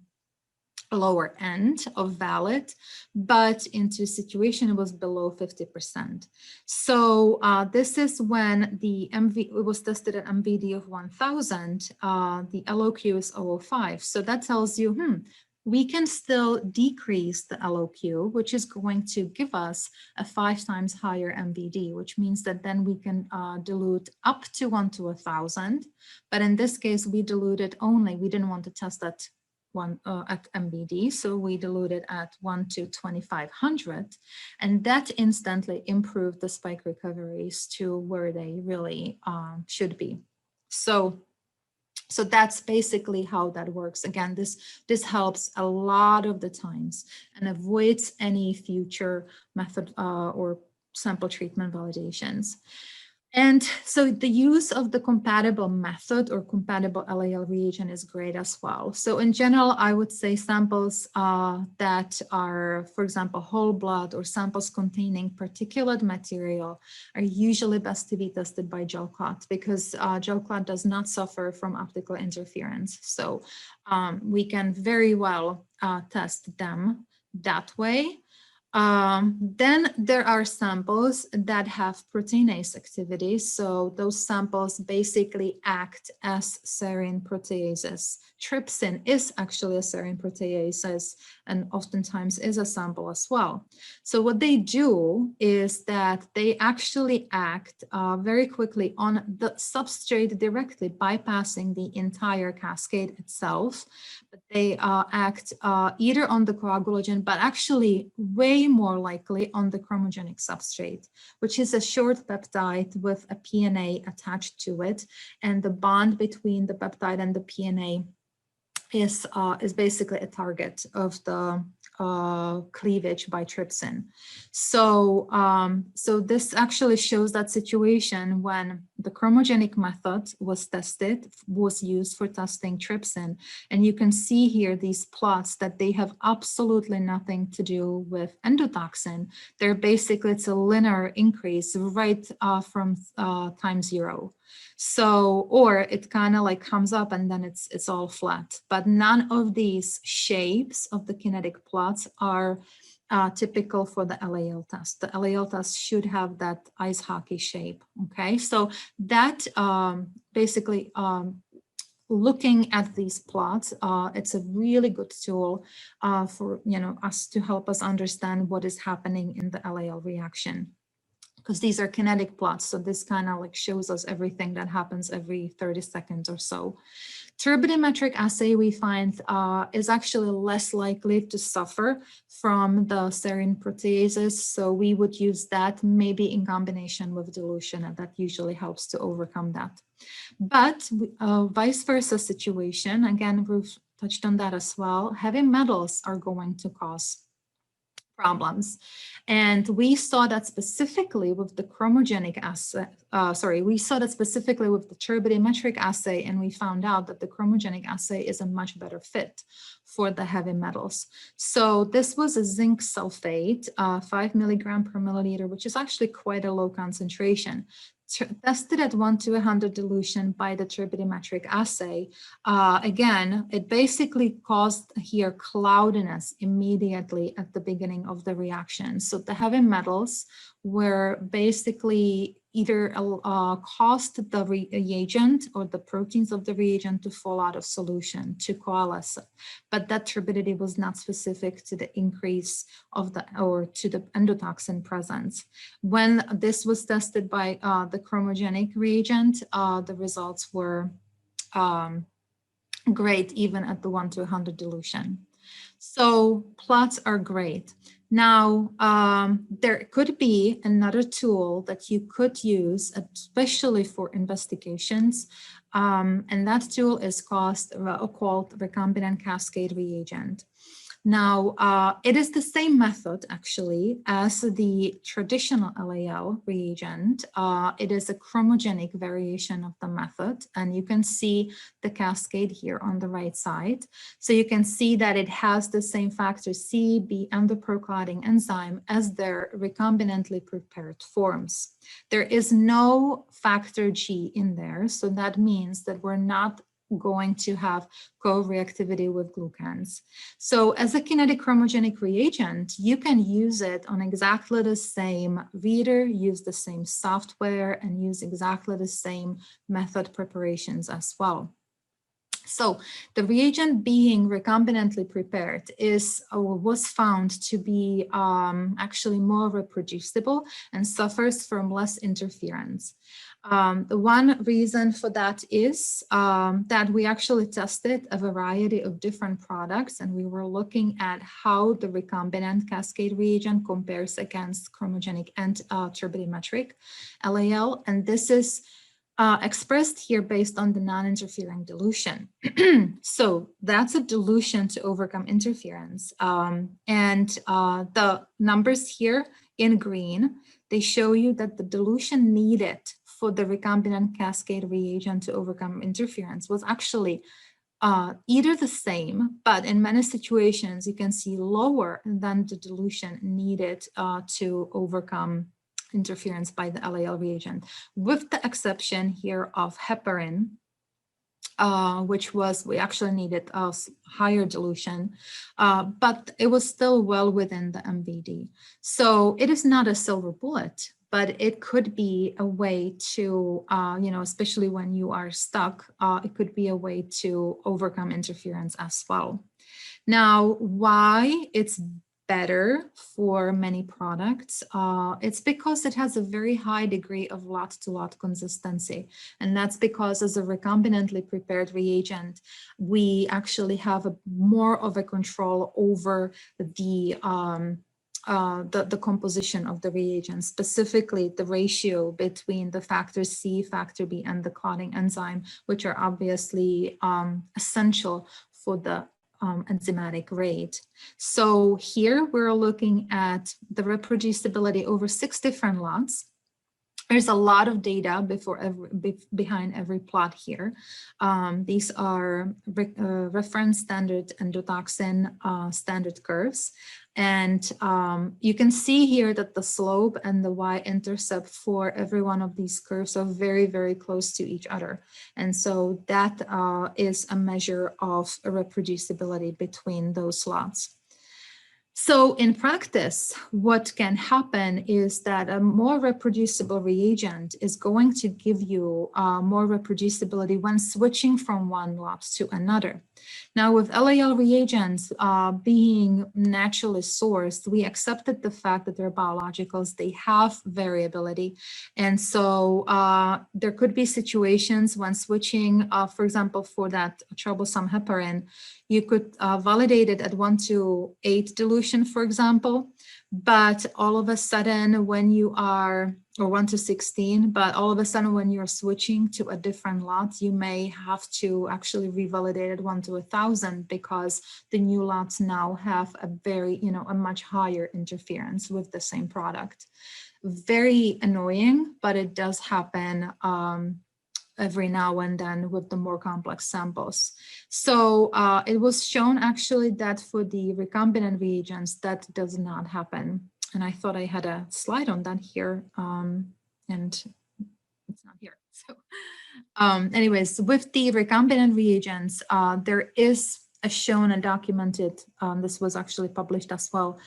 Speaker 2: lower end of valid, but into situation it was below 50%. So this is when the it was tested at MVD of 1000, the LOQ is 005. So that tells you, we can still decrease the LOQ, which is going to give us a 5 times higher MVD, which means that then we can dilute up to 1 to 1,000. But in this case, we diluted only, we didn't want to test that at MVD, so we diluted at 1 to 2,500, and that instantly improved the spike recoveries to where they really should be. So that's basically how that works. Again, this helps a lot of the times and avoids any future method or sample treatment validations. And so the use of the compatible method or compatible LAL reagent is great as well. So in general, I would say samples that are, for example, whole blood or samples containing particulate material are usually best to be tested by gel clot, because gel clot does not suffer from optical interference. So we can very well test them that way. Then there are samples that have proteinase activity. So those samples basically act as serine proteases. Trypsin is actually a serine protease and oftentimes is a sample as well. So what they do is that they actually act very quickly on the substrate directly, bypassing the entire cascade itself. But they act either on the coagulagen, but actually way more likely on the chromogenic substrate, which is a short peptide with a PNA attached to it. And the bond between the peptide and the PNA is basically a target of the cleavage by trypsin. So, so this actually shows that situation when the chromogenic method was used for testing trypsin. And you can see here these plots that they have absolutely nothing to do with endotoxin. They're basically, it's a linear increase right from time 0. So, or it kind of like comes up and then it's all flat, but none of these shapes of the kinetic plots are typical for the LAL test. The LAL test should have that ice hockey shape. Okay, so that basically looking at these plots, it's a really good tool for us to help us understand what is happening in the LAL reaction, because these are kinetic plots. So this kind of like shows us everything that happens every 30 seconds or so. Turbidimetric assay we find is actually less likely to suffer from the serine proteases. So we would use that maybe in combination with dilution, and that usually helps to overcome that. But vice versa situation, again, we've touched on that as well. Heavy metals are going to cause problems. And we saw that specifically with the chromogenic assay, we saw that specifically with the turbidimetric assay, and we found out that the chromogenic assay is a much better fit for the heavy metals. So this was a zinc sulfate, 5 milligram per milliliter, which is actually quite a low concentration. Tested at 1 to 100 dilution by the turbidimetric assay. Again, it basically caused here cloudiness immediately at the beginning of the reaction. So the heavy metals were basically either caused the reagent or the proteins of the reagent to fall out of solution, to coalesce. But that turbidity was not specific to the increase of to the endotoxin presence. When this was tested by the chromogenic reagent, the results were great even at the 1 to 100 dilution. So plots are great. Now, there could be another tool that you could use, especially for investigations, and that tool is called recombinant cascade reagent. Now, it is the same method actually as the traditional LAL reagent. It is a chromogenic variation of the method, and you can see the cascade here on the right side. So you can see that it has the same factor C, B, and the proclotting enzyme as their recombinantly prepared forms. There is no factor G in there, so that means that we're not going to have co-reactivity with glucans. So as a kinetic chromogenic reagent, you can use it on exactly the same reader, use the same software, and use exactly the same method preparations as well. So the reagent being recombinantly prepared was found to be actually more reproducible and suffers from less interference. The one reason for that is that we actually tested a variety of different products, and we were looking at how the recombinant cascade reagent compares against chromogenic and turbidimetric LAL, and this is expressed here based on the non-interfering dilution. So that's a dilution to overcome interference. The numbers here in green, they show you that the dilution needed for the recombinant cascade reagent to overcome interference was actually either the same, but in many situations you can see lower than the dilution needed to overcome interference by the LAL reagent, with the exception here of heparin, which was, we actually needed a higher dilution, but it was still well within the MVD. So it is not a silver bullet, but it could be a way to, especially when you are stuck, it could be a way to overcome interference as well. Now, why it's better for many products, it's because it has a very high degree of lot-to-lot consistency. And that's because as a recombinantly prepared reagent, we actually have more of a control over the composition of the reagent, specifically the ratio between the factor C, factor B, and the clotting enzyme, which are obviously essential for the enzymatic rate. So here we're looking at the reproducibility over 6 different lots. There's a lot of data behind every plot here. These are reference standard endotoxin standard curves. And you can see here that the slope and the y-intercept for every one of these curves are very, very close to each other. And so that is a measure of reproducibility between those lots. So in practice, what can happen is that a more reproducible reagent is going to give you more reproducibility when switching from one lot to another. Now, with LAL reagents being naturally sourced, we accepted the fact that they're biologicals, they have variability. And so there could be situations when switching, for example, for that troublesome heparin, you could validate it at 1:8 dilution, for example, but all of a sudden when you are, or 1:16, but all of a sudden when you're switching to a different lot, you may have to actually revalidate it 1:1000 because the new lots now have a very, a much higher interference with the same product. Very annoying, but it does happen every now and then with the more complex samples. So it was shown actually that for the recombinant reagents, that does not happen. And I thought I had a slide on that here, and it's not here. So anyways, with the recombinant reagents, there is a shown and documented, this was actually published as well,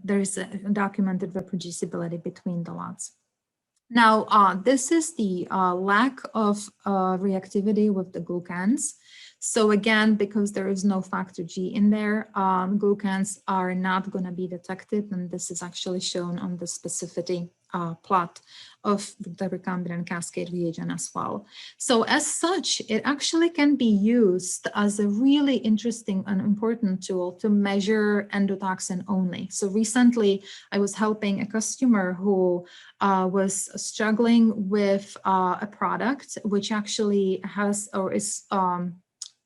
Speaker 2: there is a documented reproducibility between the lots. Now, this is the lack of reactivity with the glucans. So again, because there is no factor G in there, glucans are not going to be detected, and this is actually shown on the specificity plot of the recombinant cascade reagent as well. So as such, it actually can be used as a really interesting and important tool to measure endotoxin only. So recently, I was helping a customer who was struggling with a product which actually has or is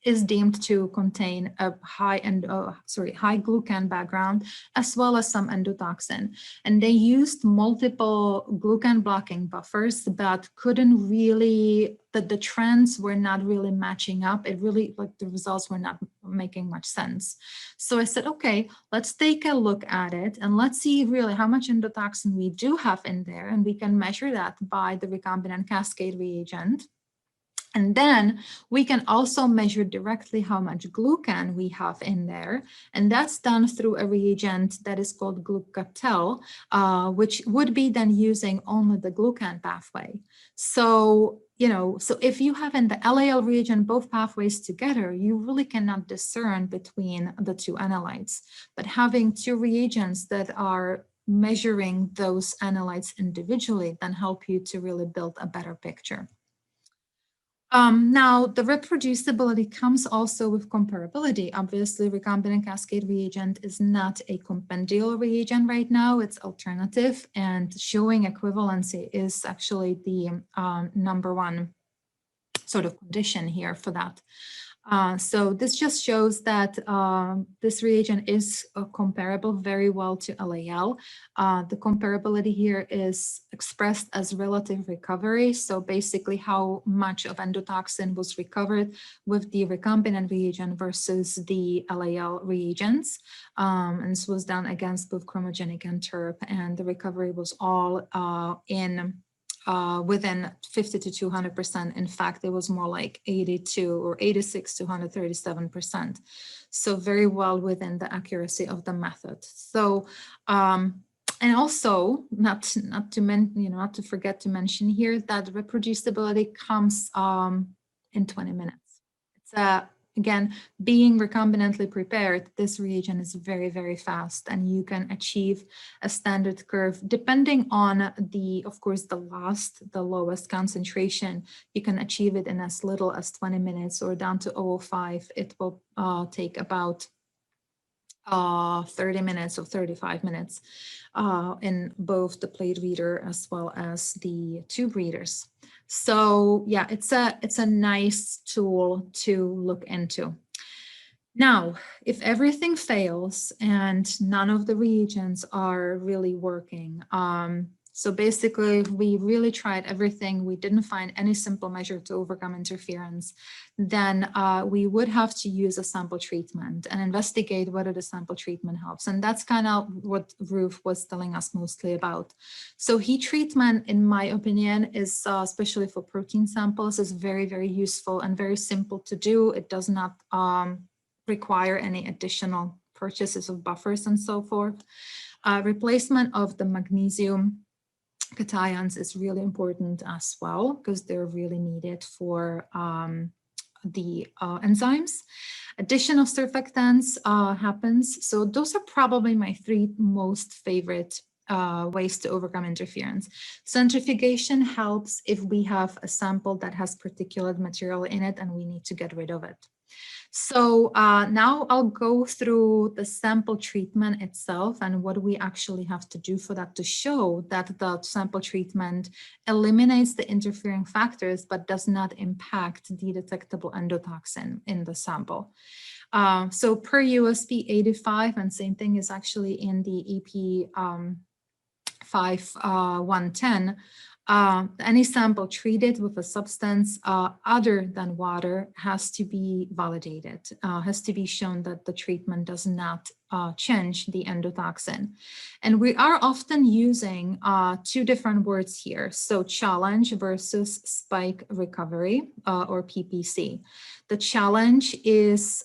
Speaker 2: is deemed to contain a high glucan background, as well as some endotoxin. And they used multiple glucan blocking buffers, but couldn't really, the trends were not really matching up. It really, like, the results were not making much sense. So I said, okay, let's take a look at it and let's see really how much endotoxin we do have in there. And we can measure that by the recombinant cascade reagent. And then we can also measure directly how much glucan we have in there. And that's done through a reagent that is called glucatel, which would be then using only the glucan pathway. So, so if you have in the LAL reagent both pathways together, you really cannot discern between the two analytes. But having two reagents that are measuring those analytes individually then help you to really build a better picture. Now, the reproducibility comes also with comparability. Obviously, recombinant cascade reagent is not a compendial reagent right now. It's alternative, and showing equivalency is actually the number one sort of condition here for that. So this just shows that this reagent is comparable very well to LAL. The comparability here is expressed as relative recovery. So basically how much of endotoxin was recovered with the recombinant reagent versus the LAL reagents. And this was done against both chromogenic and terp, and the recovery was all within 50 to 200%. In fact, it was more like 82 or 86 to 137%. So very well within the accuracy of the method. So, and also not to forget to mention here that reproducibility comes in 20 minutes. It's again, being recombinantly prepared, this reagent is very, very fast, and you can achieve a standard curve depending on of course, the lowest concentration. You can achieve it in as little as 20 minutes or down to 0.05. It will take about 30 minutes or 35 minutes in both the plate reader as well as the tube readers. So yeah, it's a nice tool to look into. Now, if everything fails and none of the reagents are really working, so basically we really tried everything, we didn't find any simple measure to overcome interference, then we would have to use a sample treatment and investigate whether the sample treatment helps. And that's kind of what Ruth was telling us mostly about. So heat treatment, in my opinion, is especially for protein samples, is very, very useful and very simple to do. It does not require any additional purchases of buffers and so forth. Replacement of the magnesium cations is really important as well, because they're really needed for the enzymes. Addition of surfactants happens. So those are probably my three most favorite ways to overcome interference. Centrifugation helps if we have a sample that has particulate material in it and we need to get rid of it. So now I'll go through the sample treatment itself and what we actually have to do for that to show that the sample treatment eliminates the interfering factors but does not impact the detectable endotoxin in the sample. So per USP 85, and same thing is actually in the EP 5110, any sample treated with a substance other than water has to be validated, has to be shown that the treatment does not change the endotoxin. And we are often using two different words here. So challenge versus spike recovery or PPC. The challenge is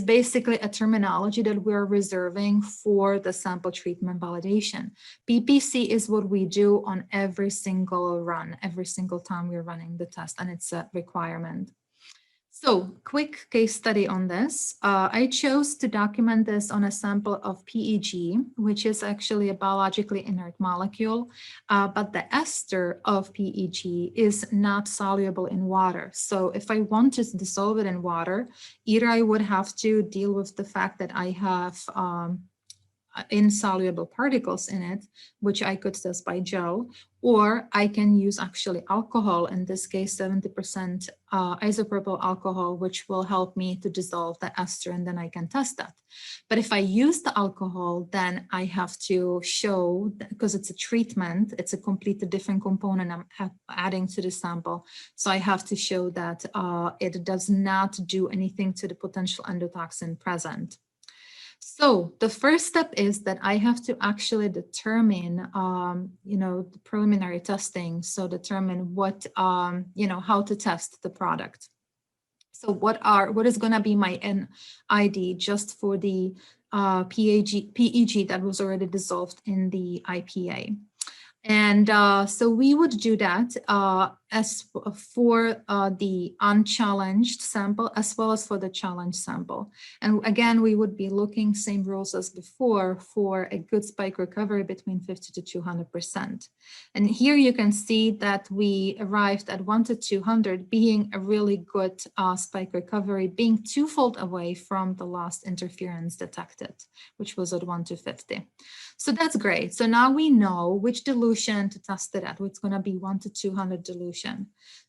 Speaker 2: basically a terminology that we're reserving for the sample treatment validation. PPC is what we do on every single run, every single time we're running the test, and it's a requirement. So quick case study on this. I chose to document this on a sample of PEG, which is actually a biologically inert molecule, but the ester of PEG is not soluble in water. So if I want to dissolve it in water, either I would have to deal with the fact that I have insoluble particles in it, which I could test by gel, or I can use actually alcohol, in this case 70% isopropyl alcohol, which will help me to dissolve the ester, and then I can test that. But if I use the alcohol, then I have to show, because it's a treatment, it's a completely different component I'm adding to the sample. So I have to show that it does not do anything to the potential endotoxin present. So the first step is that I have to actually determine, the preliminary testing. So determine what, how to test the product. So what is going to be my NID just for the PEG that was already dissolved in the IPA. And so we would do that as for the unchallenged sample as well as for the challenged sample. And again, we would be looking same rules as before for a good spike recovery between 50 to 200%. And here you can see that we arrived at 1 to 200 being a really good spike recovery, being twofold away from the last interference detected, which was at 1 to 50. So that's great. So now we know which dilution to test it at. It's going to be 1 to 200 dilution.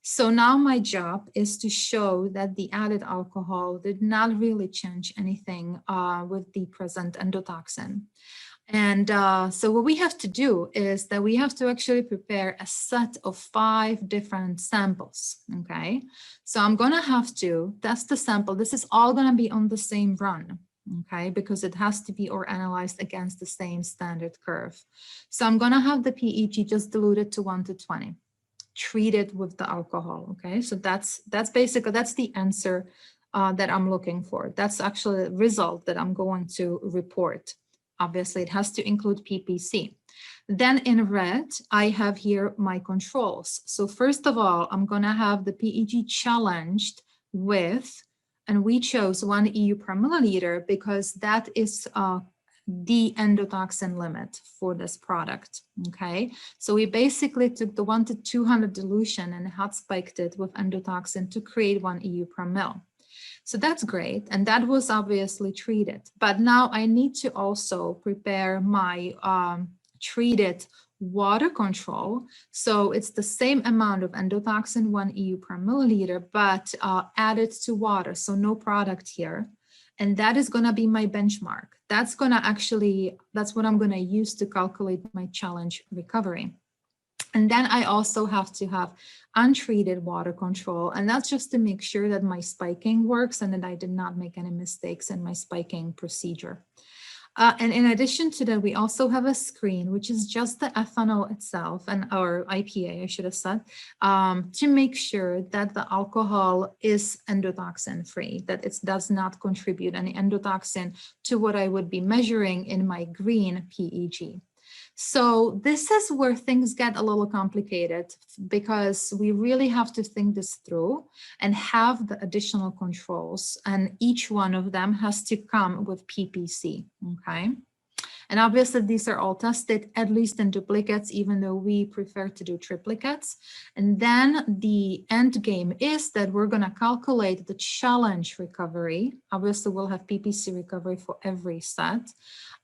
Speaker 2: So now my job is to show that the added alcohol did not really change anything with the present endotoxin. And so what we have to do is that we have to actually prepare a set of 5 different samples, okay? So I'm going to have to test the sample. This is all going to be on the same run, okay, because it has to be or analyzed against the same standard curve. So I'm going to have the PEG just diluted to 1 to 20, treated with the alcohol, okay? So that's basically, that's the answer that I'm looking for. That's actually the result that I'm going to report. Obviously, it has to include PPC. Then in red, I have here my controls. So first of all, I'm going to have the PEG challenged with, and we chose 1 EU per milliliter because that is the endotoxin limit for this product, okay? So we basically took the 1 to 200 dilution and hot spiked it with endotoxin to create 1 EU per mil. So that's great, and that was obviously treated. But now I need to also prepare my treated water control. So it's the same amount of endotoxin, 1 EU per milliliter, but added to water, so no product here. And that is going to be my benchmark. That's going to actually, that's what I'm going to use to calculate my challenge recovery. And then I also have to have untreated water control. And that's just to make sure that my spiking works and that I did not make any mistakes in my spiking procedure. And in addition to that, we also have a screen, which is just the ethanol itself and our IPA, I should have said, to make sure that the alcohol is endotoxin free, that it does not contribute any endotoxin to what I would be measuring in my green PEG. So this is where things get a little complicated because we really have to think this through and have the additional controls, and each one of them has to come with PPC, okay? And obviously these are all tested at least in duplicates, even though we prefer to do triplicates. And then the end game is that we're going to calculate the challenge recovery. Obviously we'll have PPC recovery for every set.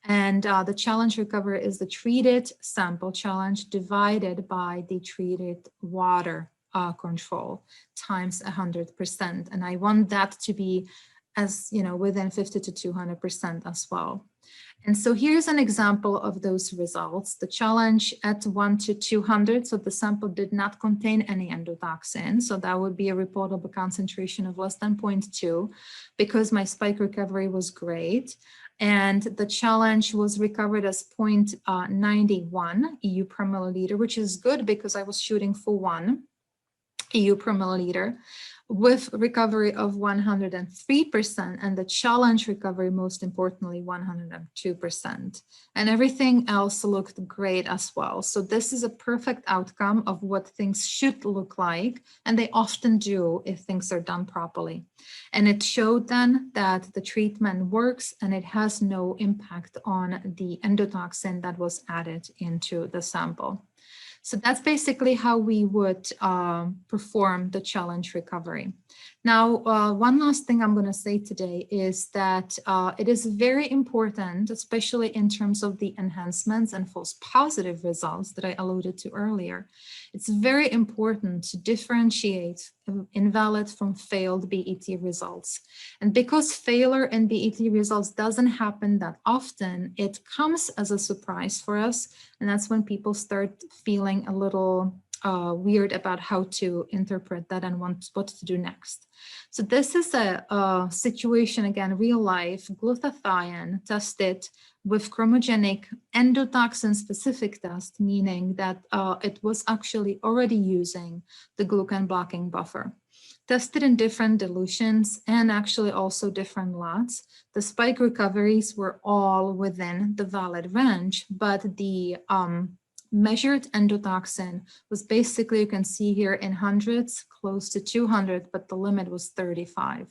Speaker 2: And the challenge recovery is the treated sample challenge divided by the treated water control times 100%. And I want that to be, as you know, within 50 to 200% as well. And so here's an example of those results. The challenge at 1 to 200, so the sample did not contain any endotoxin. So that would be a reportable concentration of less than 0.2 because my spike recovery was great. And the challenge was recovered as 0.91 EU per milliliter, which is good because I was shooting for 1 EU per milliliter, with recovery of 103%, and the challenge recovery, most importantly, 102%. And everything else looked great as well. So this is a perfect outcome of what things should look like, and they often do if things are done properly. And it showed then that the treatment works and it has no impact on the endotoxin that was added into the sample. So that's basically how we would perform the challenge recovery. Now, one last thing I'm going to say today is that it is very important, especially in terms of the enhancements and false positive results that I alluded to earlier. It's very important to differentiate invalid from failed BET results. And because failure in BET results doesn't happen that often, it comes as a surprise for us. And that's when people start feeling a little weird about how to interpret that and what to do next. So this is a situation, again, real life, glutathione tested with chromogenic endotoxin specific test, meaning that it was actually already using the glucan blocking buffer. Tested in different dilutions and actually also different lots. The spike recoveries were all within the valid range, but the measured endotoxin was basically, you can see here in hundreds, close to 200, but the limit was 35.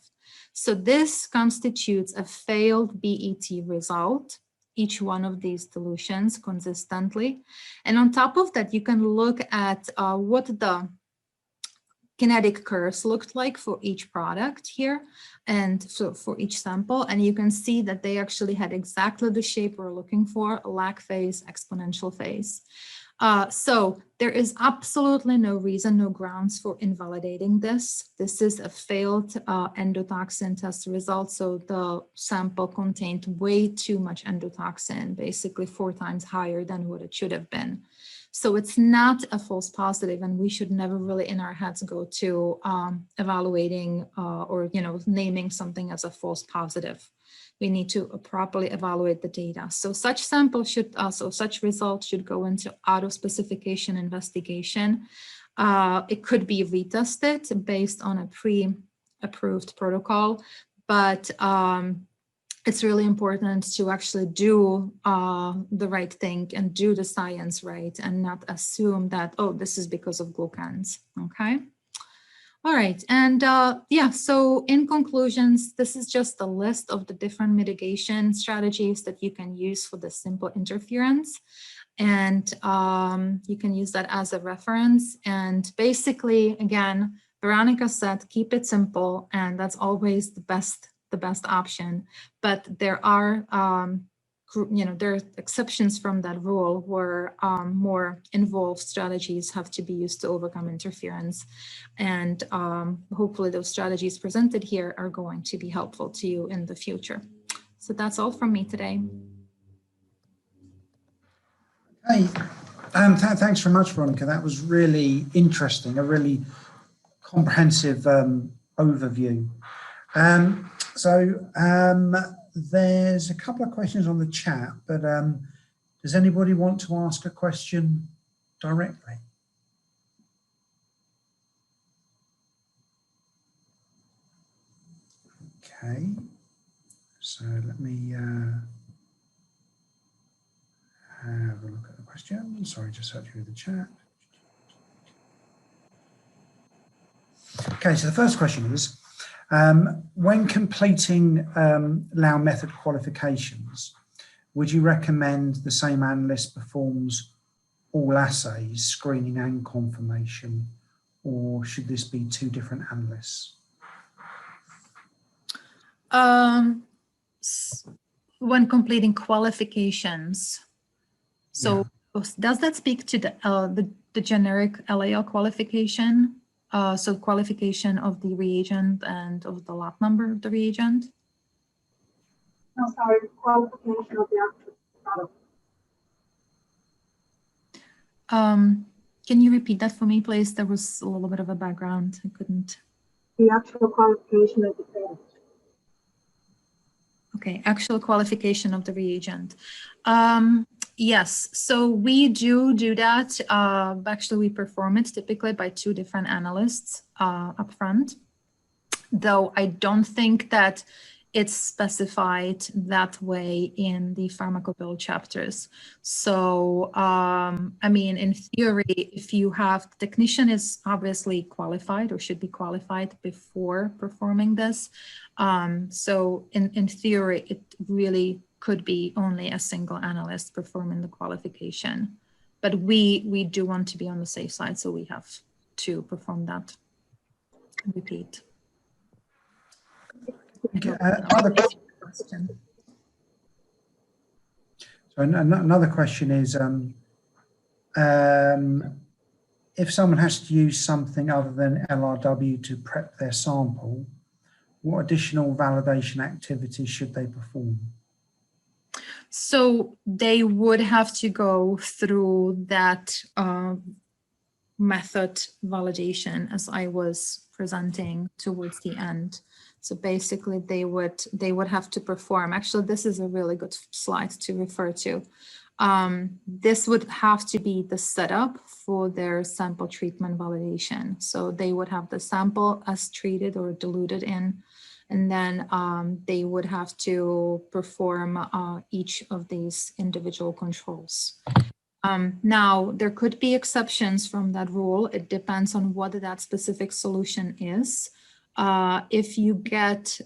Speaker 2: So this constitutes a failed BET result, each one of these dilutions consistently. And on top of that, you can look at what the kinetic curves looked like for each product here and so for each sample, and you can see that they actually had exactly the shape we're looking for, a lag phase, exponential phase. So there is absolutely no reason, no grounds for invalidating this. This is a failed endotoxin test result. So the sample contained way too much endotoxin, basically 4 times higher than what it should have been. So it's not a false positive, and we should never really in our heads go to evaluating or naming something as a false positive. We need to properly evaluate the data. So such sample should also, such results should go into auto specification investigation. It could be retested based on a pre-approved protocol, but it's really important to actually do the right thing and do the science right and not assume that, oh, this is because of glucans, okay? All right, and yeah, so in conclusions, this is just a list of the different mitigation strategies that you can use for the simple interference. And you can use that as a reference. And basically, again, Veronika said, keep it simple, and that's always the best option. But there are there are exceptions from that rule where more involved strategies have to be used to overcome interference. And hopefully those strategies presented here are going to be helpful to you in the future. So that's all from me today.
Speaker 1: Hey, thanks very much, Veronika. That was really interesting, a really comprehensive overview. There's a couple of questions on the chat, but does anybody want to ask a question directly? Okay, so let me have a look at the question. Sorry, just search through the chat. Okay, so the first question is, when completing LAL method qualifications, would you recommend the same analyst performs all assays, screening and confirmation, or should this be 2 different analysts?
Speaker 2: When completing qualifications, so yeah. Does that speak to the generic LAL qualification? So qualification of the reagent and of the lot number of the reagent?
Speaker 3: No, sorry, qualification of the actual product.
Speaker 2: Can you repeat that for me, please? There was a little bit of a background. I couldn't.
Speaker 3: The actual qualification of the product.
Speaker 2: Okay, actual qualification of the reagent. Yes, so we do that. Actually, we perform it typically by 2 different analysts upfront, though I don't think that it's specified that way in the pharmacobill chapters. So, I mean, in theory, if you have, the technician is obviously qualified or should be qualified before performing this. So in theory, it really could be only a single analyst performing the qualification. But we do want to be on the safe side, so we have to perform that. Repeat.
Speaker 1: Okay, so another question is, if someone has to use something other than LRW to prep their sample, what additional validation activities should they perform?
Speaker 2: So they would have to go through that method validation as I was presenting towards the end. So basically they would have to perform, actually this is a really good slide to refer to. This would have to be the setup for their sample treatment validation. So they would have the sample as treated or diluted in, and then they would have to perform each of these individual controls. Now, there could be exceptions from that rule. It depends on what that specific solution is. If you get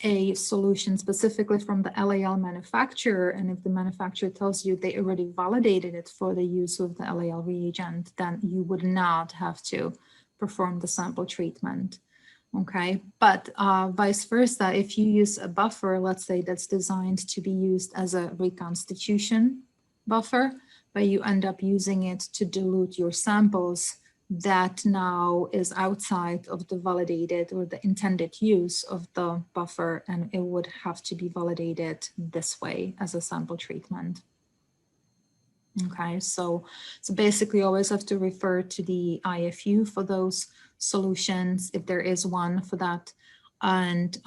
Speaker 2: a solution specifically from the LAL manufacturer, and if the manufacturer tells you they already validated it for the use of the LAL reagent, then you would not have to perform the sample treatment. Okay, but vice versa, if you use a buffer, let's say that's designed to be used as a reconstitution buffer, but you end up using it to dilute your samples, that now is outside of the validated or the intended use of the buffer, and it would have to be validated this way as a sample treatment. Okay, so basically always have to refer to the IFU for those solutions, if there is one for that, and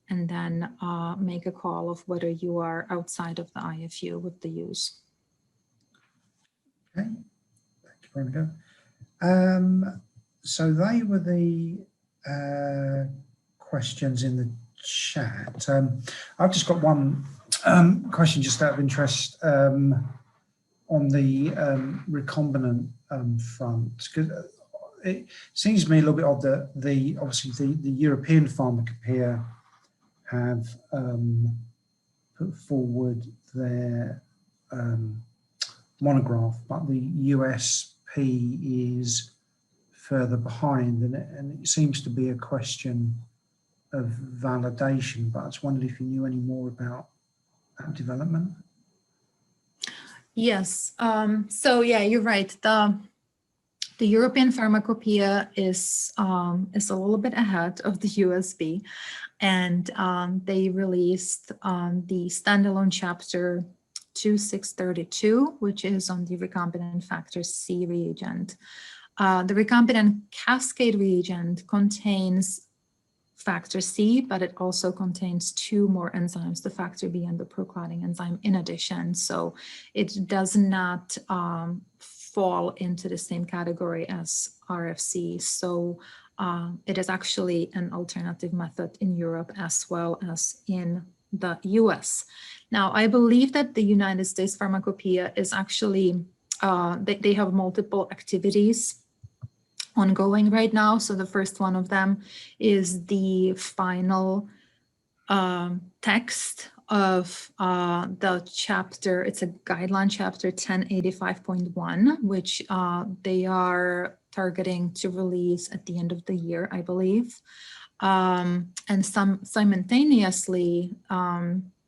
Speaker 2: then make a call of whether you are outside of the IFU with the use.
Speaker 1: Okay, thank you, Veronika. So they were the questions in the chat. I've just got one question just out of interest on the recombinant front, because it seems to me a little bit odd that obviously the European Pharmacopoeia have put forward their monograph, but the USP is further behind, and it seems to be a question of validation. But I just wondered if you knew any more about that development.
Speaker 2: Yes, so yeah, you're right. The European Pharmacopoeia is a little bit ahead of the USB, and they released the standalone chapter 2632, which is on the recombinant factor C reagent. The recombinant cascade reagent contains factor C, but it also contains two more enzymes, the factor B and the proclotting enzyme in addition. So it does not fall into the same category as RFC. So it is actually an alternative method in Europe as well as in the US. Now, I believe that the United States Pharmacopoeia is actually, they have multiple activities ongoing right now. So the first one of them is the final text of the chapter. It's a guideline chapter 1085.1, which they are targeting to release at the end of the year, I believe. And simultaneously,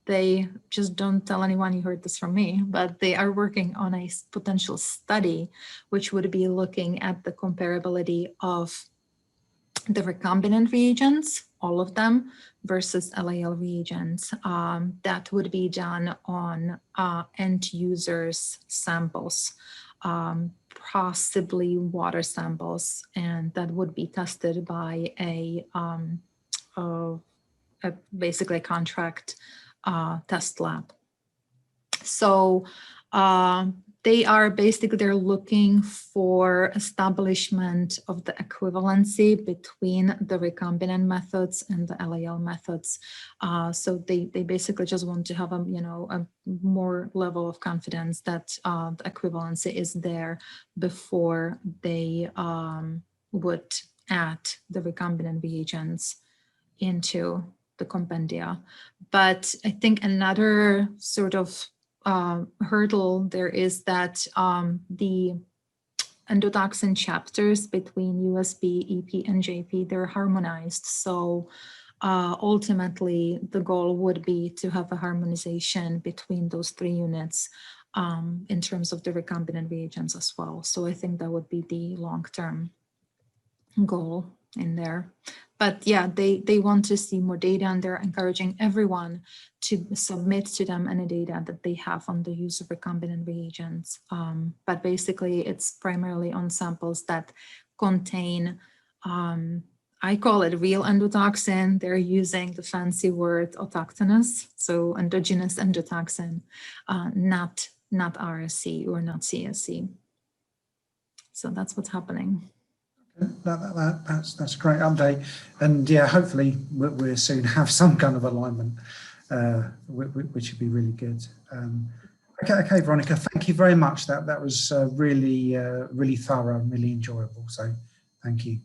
Speaker 2: they just don't tell anyone you heard this from me, but they are working on a potential study, which would be looking at the comparability of the recombinant reagents, all of them, versus LAL reagents. That would be done on end users' samples, possibly water samples, and that would be tested by basically a contract test lab. So they're looking for establishment of the equivalency between the recombinant methods and the LAL methods. So they basically just want to have a more level of confidence that the equivalency is there before they would add the recombinant reagents into the compendia. But I think another sort of hurdle there is that the endotoxin chapters between USB, EP, and JP, they're harmonized. So ultimately the goal would be to have a harmonization between those 3 units in terms of the recombinant reagents as well. So I think that would be the long-term goal in there. But yeah, they want to see more data, and they're encouraging everyone to submit to them any data that they have on the use of recombinant reagents. But basically it's primarily on samples that contain, I call it real endotoxin. They're using the fancy word autochthonous, so endogenous endotoxin, not RSC or not CSC. So that's what's happening.
Speaker 1: That's a great update, and yeah, hopefully we'll soon have some kind of alignment, which would be really good. Okay, Veronika, thank you very much. That was really thorough and really enjoyable. So thank you.